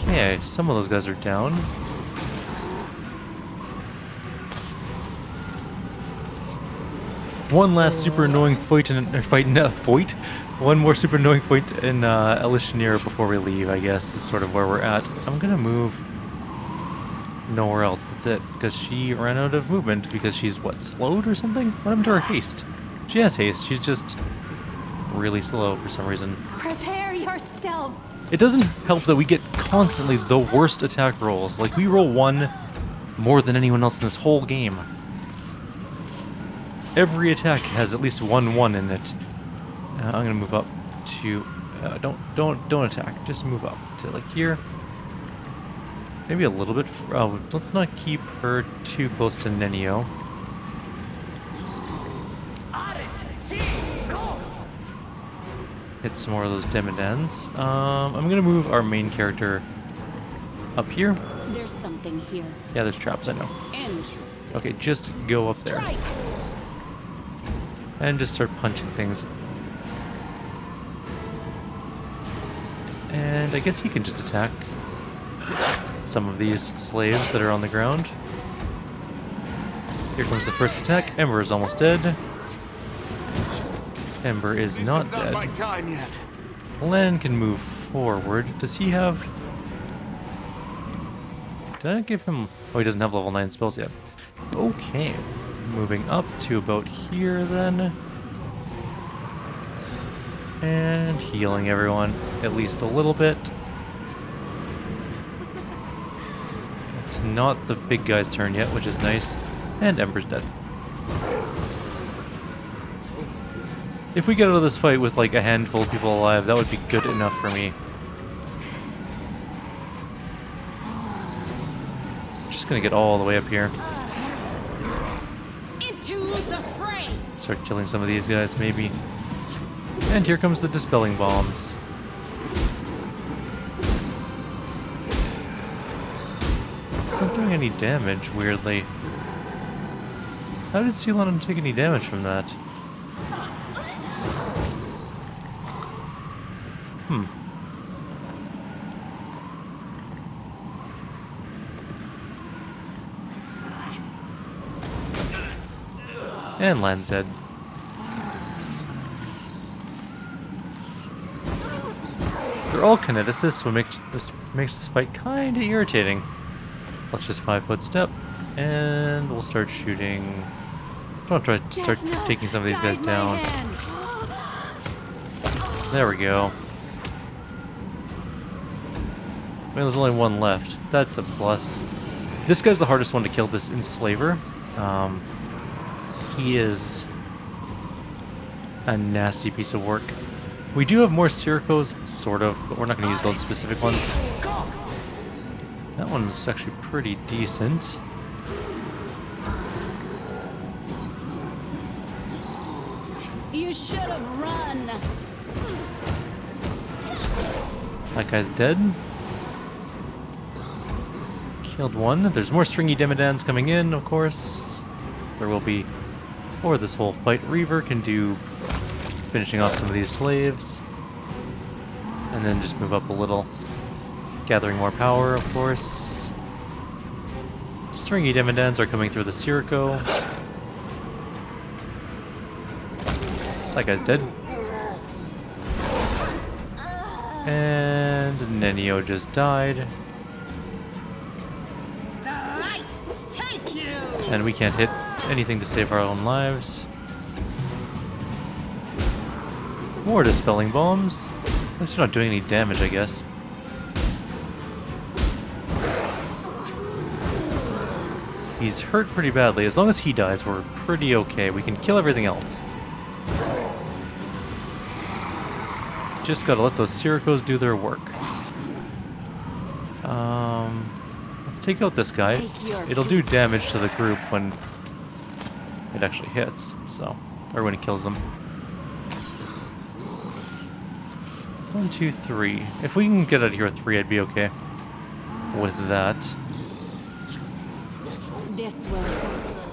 Okay, some of those guys are down. One last super annoying fight One more super annoying fight in Elishanir before we leave, I guess, is sort of where we're at. I'm gonna move nowhere else, that's it. Because she ran out of movement because she's, what, slowed or something? What happened to her haste? She has haste, she's just really slow for some reason. Prepare yourself. It doesn't help that we get constantly the worst attack rolls. Like, we roll one more than anyone else in this whole game. Every attack has at least one 1 in it. I'm gonna move up to... don't attack. Just move up to, like, here. Maybe a little bit... Oh, let's not keep her too close to Nenio. Hit some more of those Demodans. I'm gonna move our main character up here. There's something here. Yeah, there's traps, I know. Interesting. Okay, just go up there. Strike. And just start punching things. And I guess he can just attack some of these slaves that are on the ground. Here comes the first attack. Ember is almost dead. Ember is not dead. My time yet. Lan can move forward. Does he have... Did I give him... Oh, he doesn't have level 9 spells yet. Okay. Moving up to about here then. And healing everyone at least a little bit. It's not the big guy's turn yet, which is nice. And Ember's dead. If we get out of this fight with like a handful of people alive, that would be good enough for me. Just gonna get all the way up here. Start killing some of these guys, maybe. And here comes the Dispelling Bombs. It's not doing any damage, weirdly. How did Ceylon take any damage from that? And Lan's dead. They're all kineticists, what makes this fight kind of irritating. Let's just 5-foot step, and we'll start shooting. Don't try to start taking some of these guys down. There we go. I mean, there's only one left. That's a plus. This guy's the hardest one to kill, this Enslaver. He is a nasty piece of work. We do have more Sirikos, sort of, but we're not going to use those specific ones. That one's actually pretty decent. You should have run. That guy's dead. Killed one. There's more stringy Demodans coming in, of course. there will be over this whole fight. Reaver can do finishing off some of these slaves, and then just move up a little, gathering more power, of course. Stringy Demodans are coming through the Circo. That guy's dead. And Nenio just died. And we can't hit anything to save our own lives. More dispelling bombs. At least you're not doing any damage, I guess. He's hurt pretty badly. As long as he dies, we're pretty okay. We can kill everything else. Just gotta let those Circos do their work. Let's take out this guy. It'll do damage to the group when it actually hits, so, or when it kills them. 1, 2, 3. If we can get out of here with 3, I'd be okay with that. This will hurt.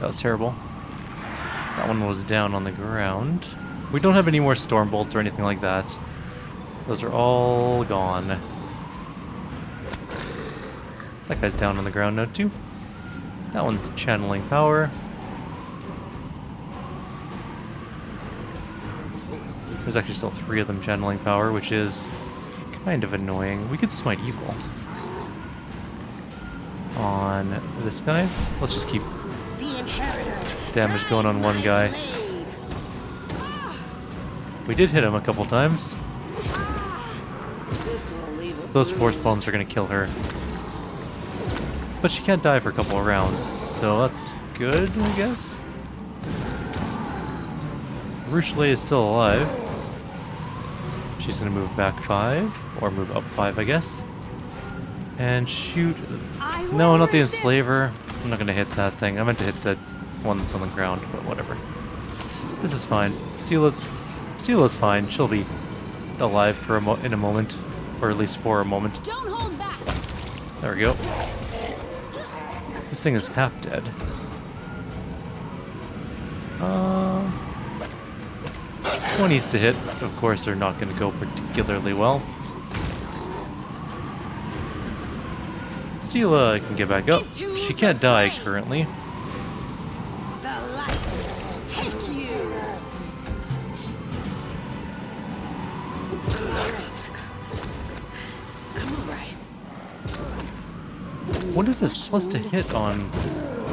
That was terrible. That one was down on the ground. We don't have any more storm bolts or anything like that. Those are all gone. That guy's down on the ground now too. That one's channeling power. There's actually still 3 of them channeling power, which is kind of annoying. We could smite evil on this guy. Let's just keep damage going on one guy. We did hit him a couple times. Those force bombs are going to kill her. But she can't die for a couple of rounds, so that's good, I guess. Ruchelet is still alive. She's going to move back 5, or move up 5, I guess. And shoot... No, not the Enslaver. I'm not going to hit that thing. I meant to hit the one that's on the ground, but whatever. This is fine. Sela's fine. She'll be alive for in a moment, or at least for a moment. Don't hold back. There we go. This thing is half dead. 20s to hit. Of course, they're not going to go particularly well. Sela can get back up. She can't die currently. What is this plus to hit on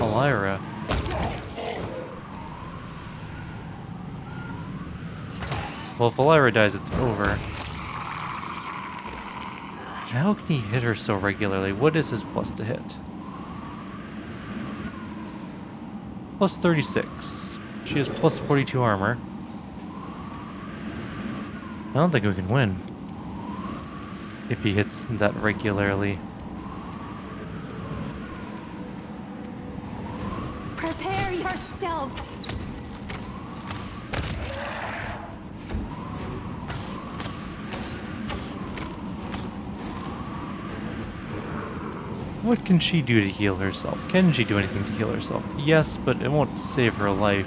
Elira? Well, if Elira dies, it's over. How can he hit her so regularly? What is his plus to hit? Plus 36. She has plus 42 armor. I don't think we can win if he hits that regularly. Prepare yourself. What can she do to heal herself? Can she do anything to heal herself? Yes, but it won't save her life.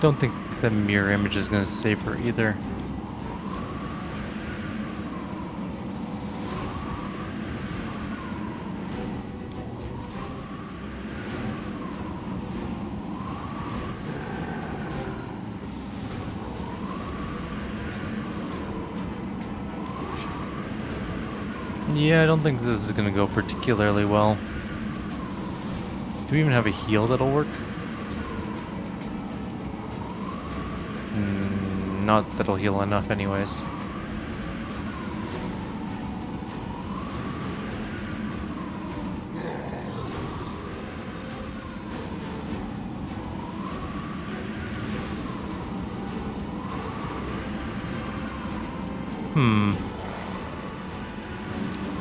Don't think the mirror image is going to save her either. Yeah, I don't think this is going to go particularly well. Do we even have a heal that'll work? Not that'll heal enough anyways.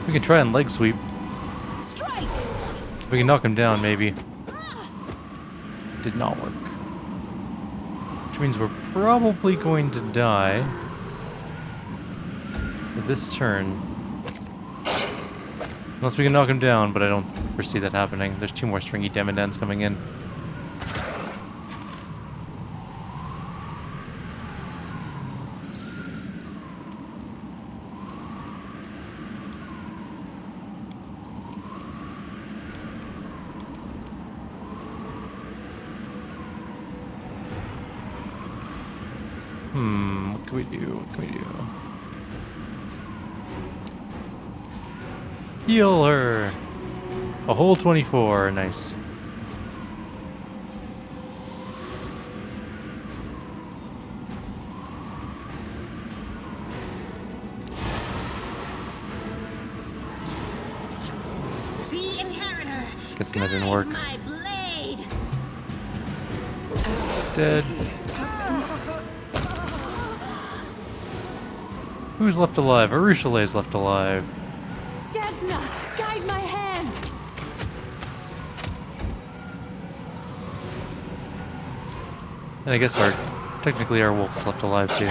We can try and leg sweep. Strike! We can knock him down, maybe. Did not work. Which means we're probably going to die with this turn. Unless we can knock him down, but I don't foresee that happening. There's 2 more stringy Demodans coming in. What can we do? What can we do? Heal her! A whole 24, nice. The inheritor. Guessing that didn't work. My blade. Dead. Who's left alive? Arushalei's left alive. Desna, guide my hand! And I guess technically our wolf is left alive too.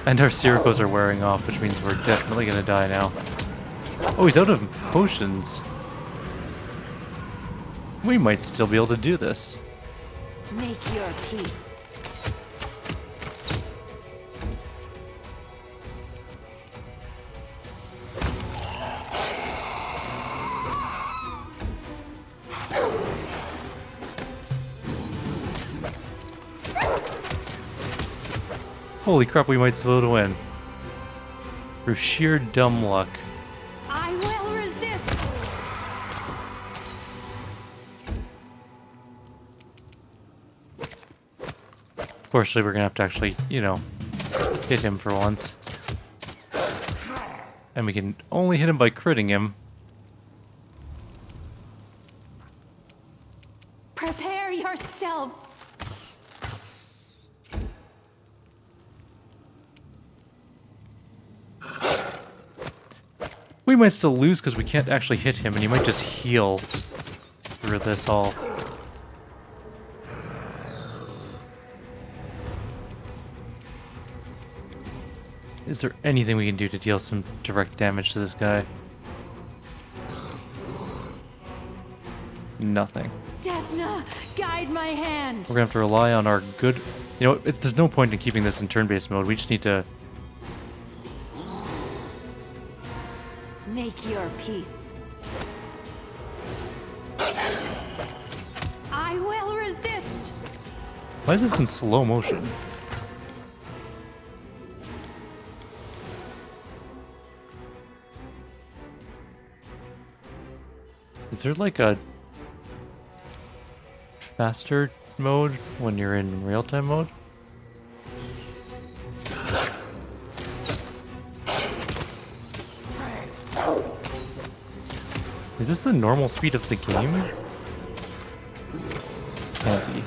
And our Sirocos are wearing off, which means we're definitely gonna die now. Oh, he's out of potions. We might still be able to do this. Make your peace. Holy crap, we might still win. Through sheer dumb luck. I will resist! Fortunately, we're gonna have to actually, you know, hit him for once. And we can only hit him by critting him. Prepare yourself! We might still lose because we can't actually hit him, and he might just heal through this all. Is there anything we can do to deal some direct damage to this guy? Nothing. Desna, guide my hand! We're gonna have to rely on our good... You know, there's no point in keeping this in turn-based mode. We just need to... Make your peace. I will resist! Why is this in slow motion? Is there like a faster mode when you're in real-time mode? Is this the normal speed of the game? Can't be.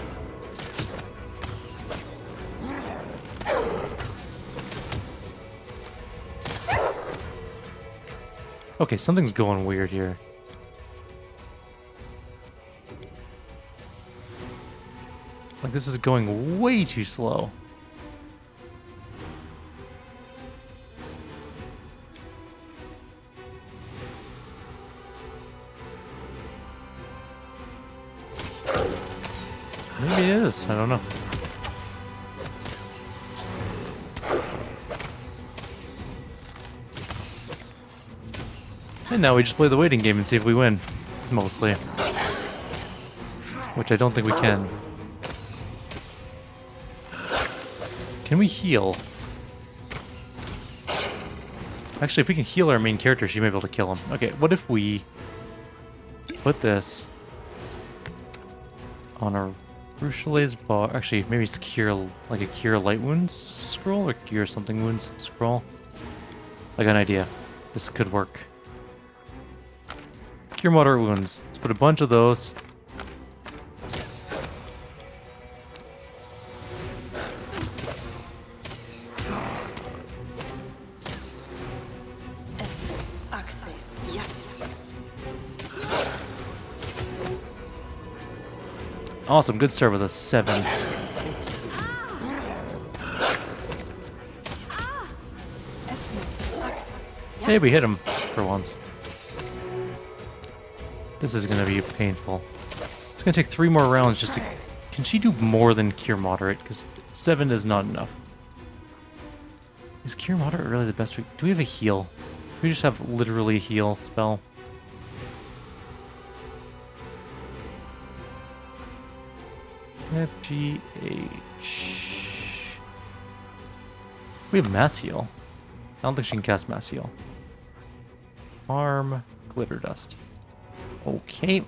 Okay, something's going weird here. Like, this is going way too slow. Maybe it is. I don't know. And now we just play the waiting game and see if we win. Mostly. Which I don't think we can. Can we heal? Actually, if we can heal our main character, she may be able to kill him. Okay, what if we put this on our Rushalei's bar? Actually, maybe it's cure, like a cure light wounds scroll or cure something wounds scroll. I got an idea. This could work. Cure moderate wounds. Let's put a bunch of those. Awesome, good start with a 7. Hey, we hit him for once. This is gonna be painful. It's gonna take 3 more rounds just to... Can she do more than Cure Moderate? Because 7 is not enough. Is Cure Moderate really the best? Do we have a heal? Do we just have literally a heal spell? FGH. We have Mass Heal. I don't think she can cast Mass Heal. Arm, Glitter Dust. Okay.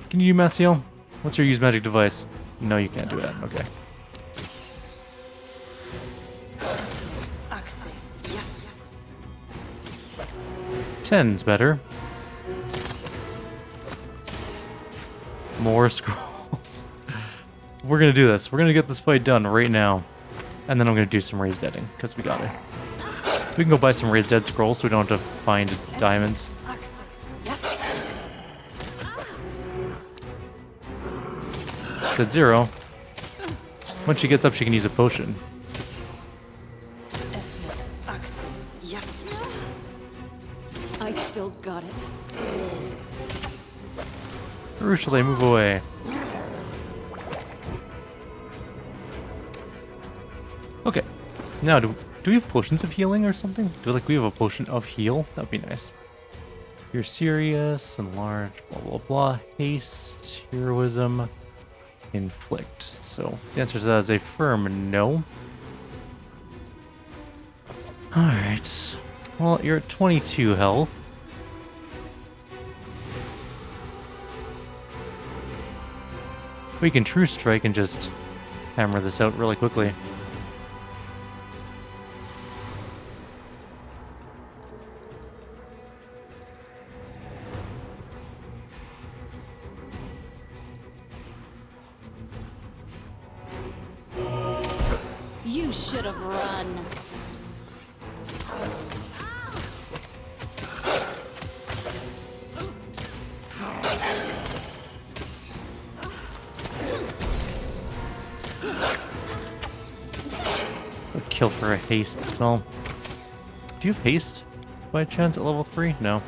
Can you do Mass Heal? What's your use magic device? No, you can't do that. Okay. Yes. 10's better. More scrolls. We're gonna do this. We're gonna get this fight done right now. And then I'm gonna do some raised deading, because we got it. We can go buy some raised dead scrolls so we don't have to find diamonds. It's at 0. Once she gets up, she can use a potion. Yes. I still got it. Usually move away. Okay. Now, do we have potions of healing or something? We have a potion of heal? That'd be nice. You're serious, enlarge, blah blah blah. Haste, heroism, inflict. So the answer to that is a firm no. Alright. Well, you're at 22 health. We can True Strike and just hammer this out really quickly. You should have run. A kill for a haste spell. Do you have haste by chance at level 3? No.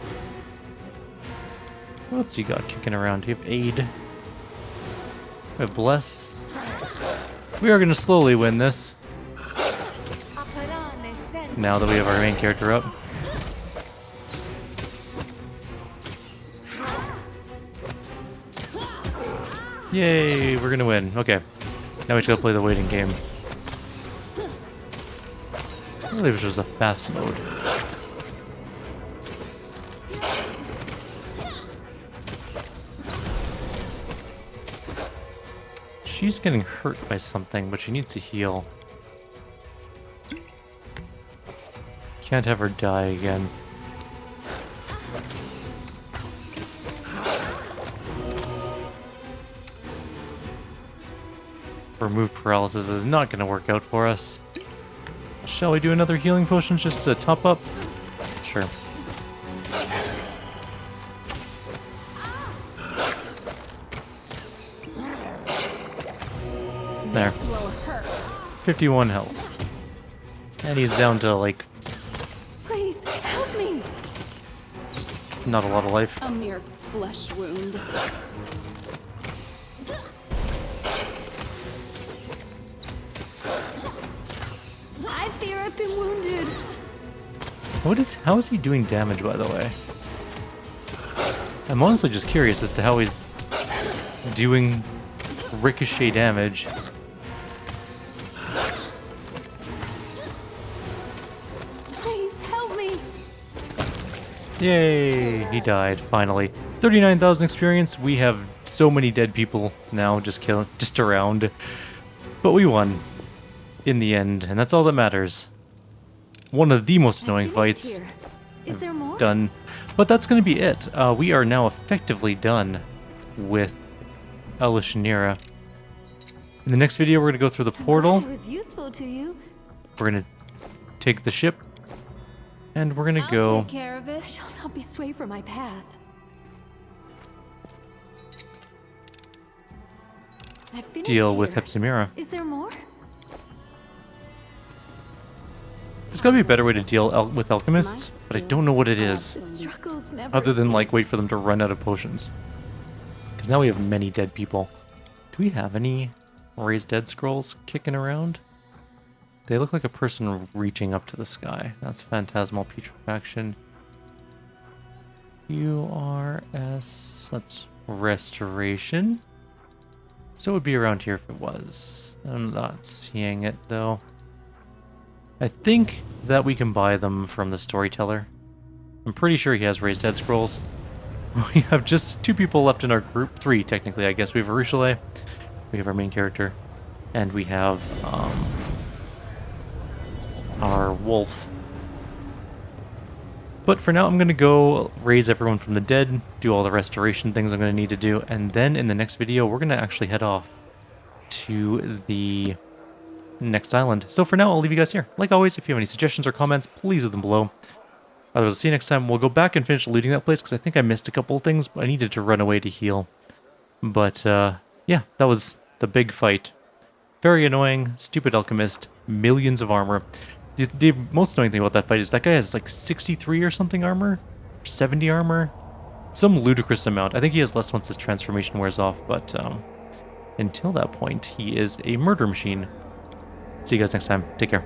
What's he got kicking around? Do you have aid? We have bless. We are going to slowly win this. Now that we have our main character up. Yay, we're gonna win. Okay. Now we just gotta play the waiting game. I believe it was a fast mode. She's getting hurt by something, but she needs to heal. Can't have her die again. Remove paralysis is not going to work out for us. Shall we do another healing potion just to top up? Sure. There. 51 health. And he's down to, like, Please help me. not a lot of life. A mere flesh wound. I fear I've been wounded. How is he doing damage, by the way? I'm honestly just curious as to how he's doing ricochet damage. Please help me. Yay! He died, finally. 39,000 experience. We have so many dead people now just around. But we won. In the end, and that's all that matters. One of the most annoying fights Here. Is there more? done. But that's going to be it. We are now effectively done with Elishanira. In the next video, we're going to go through the portal. It was useful to you. We're going to take the ship. And we're going to I'll go... take care of it. I shall not be swayed from my path. I finished deal with here. Hepsimira. Is there more? There's gotta be a better way to deal with alchemists, but I don't know what it The is, struggles never other than like wait cease. for them to run out of potions. Because now we have many dead people. Do we have any raised dead scrolls kicking around? They look like a person reaching up to the sky. That's phantasmal putrefaction. URS, that's restoration. So it would be around here if it was. I'm not seeing it though. I think that we can buy them from the storyteller. I'm pretty sure he has raised dead scrolls. We have just 2 people left in our group. 3 technically, I guess. We have Arilu, we have our main character, and we have our wolf. But for now, I'm going to go raise everyone from the dead, do all the restoration things I'm going to need to do, and then in the next video, we're going to actually head off to the next island. So for now, I'll leave you guys here. Like always, if you have any suggestions or comments, please leave them below. Otherwise, I'll see you next time. We'll go back and finish looting that place, because I think I missed a couple of things, but I needed to run away to heal. But, yeah, that was the big fight. Very annoying, stupid alchemist, millions of armor. The most annoying thing about that fight is that guy has like 63 or something armor? 70 armor? Some ludicrous amount. I think he has less once his transformation wears off, but until that point, he is a murder machine. See you guys next time. Take care.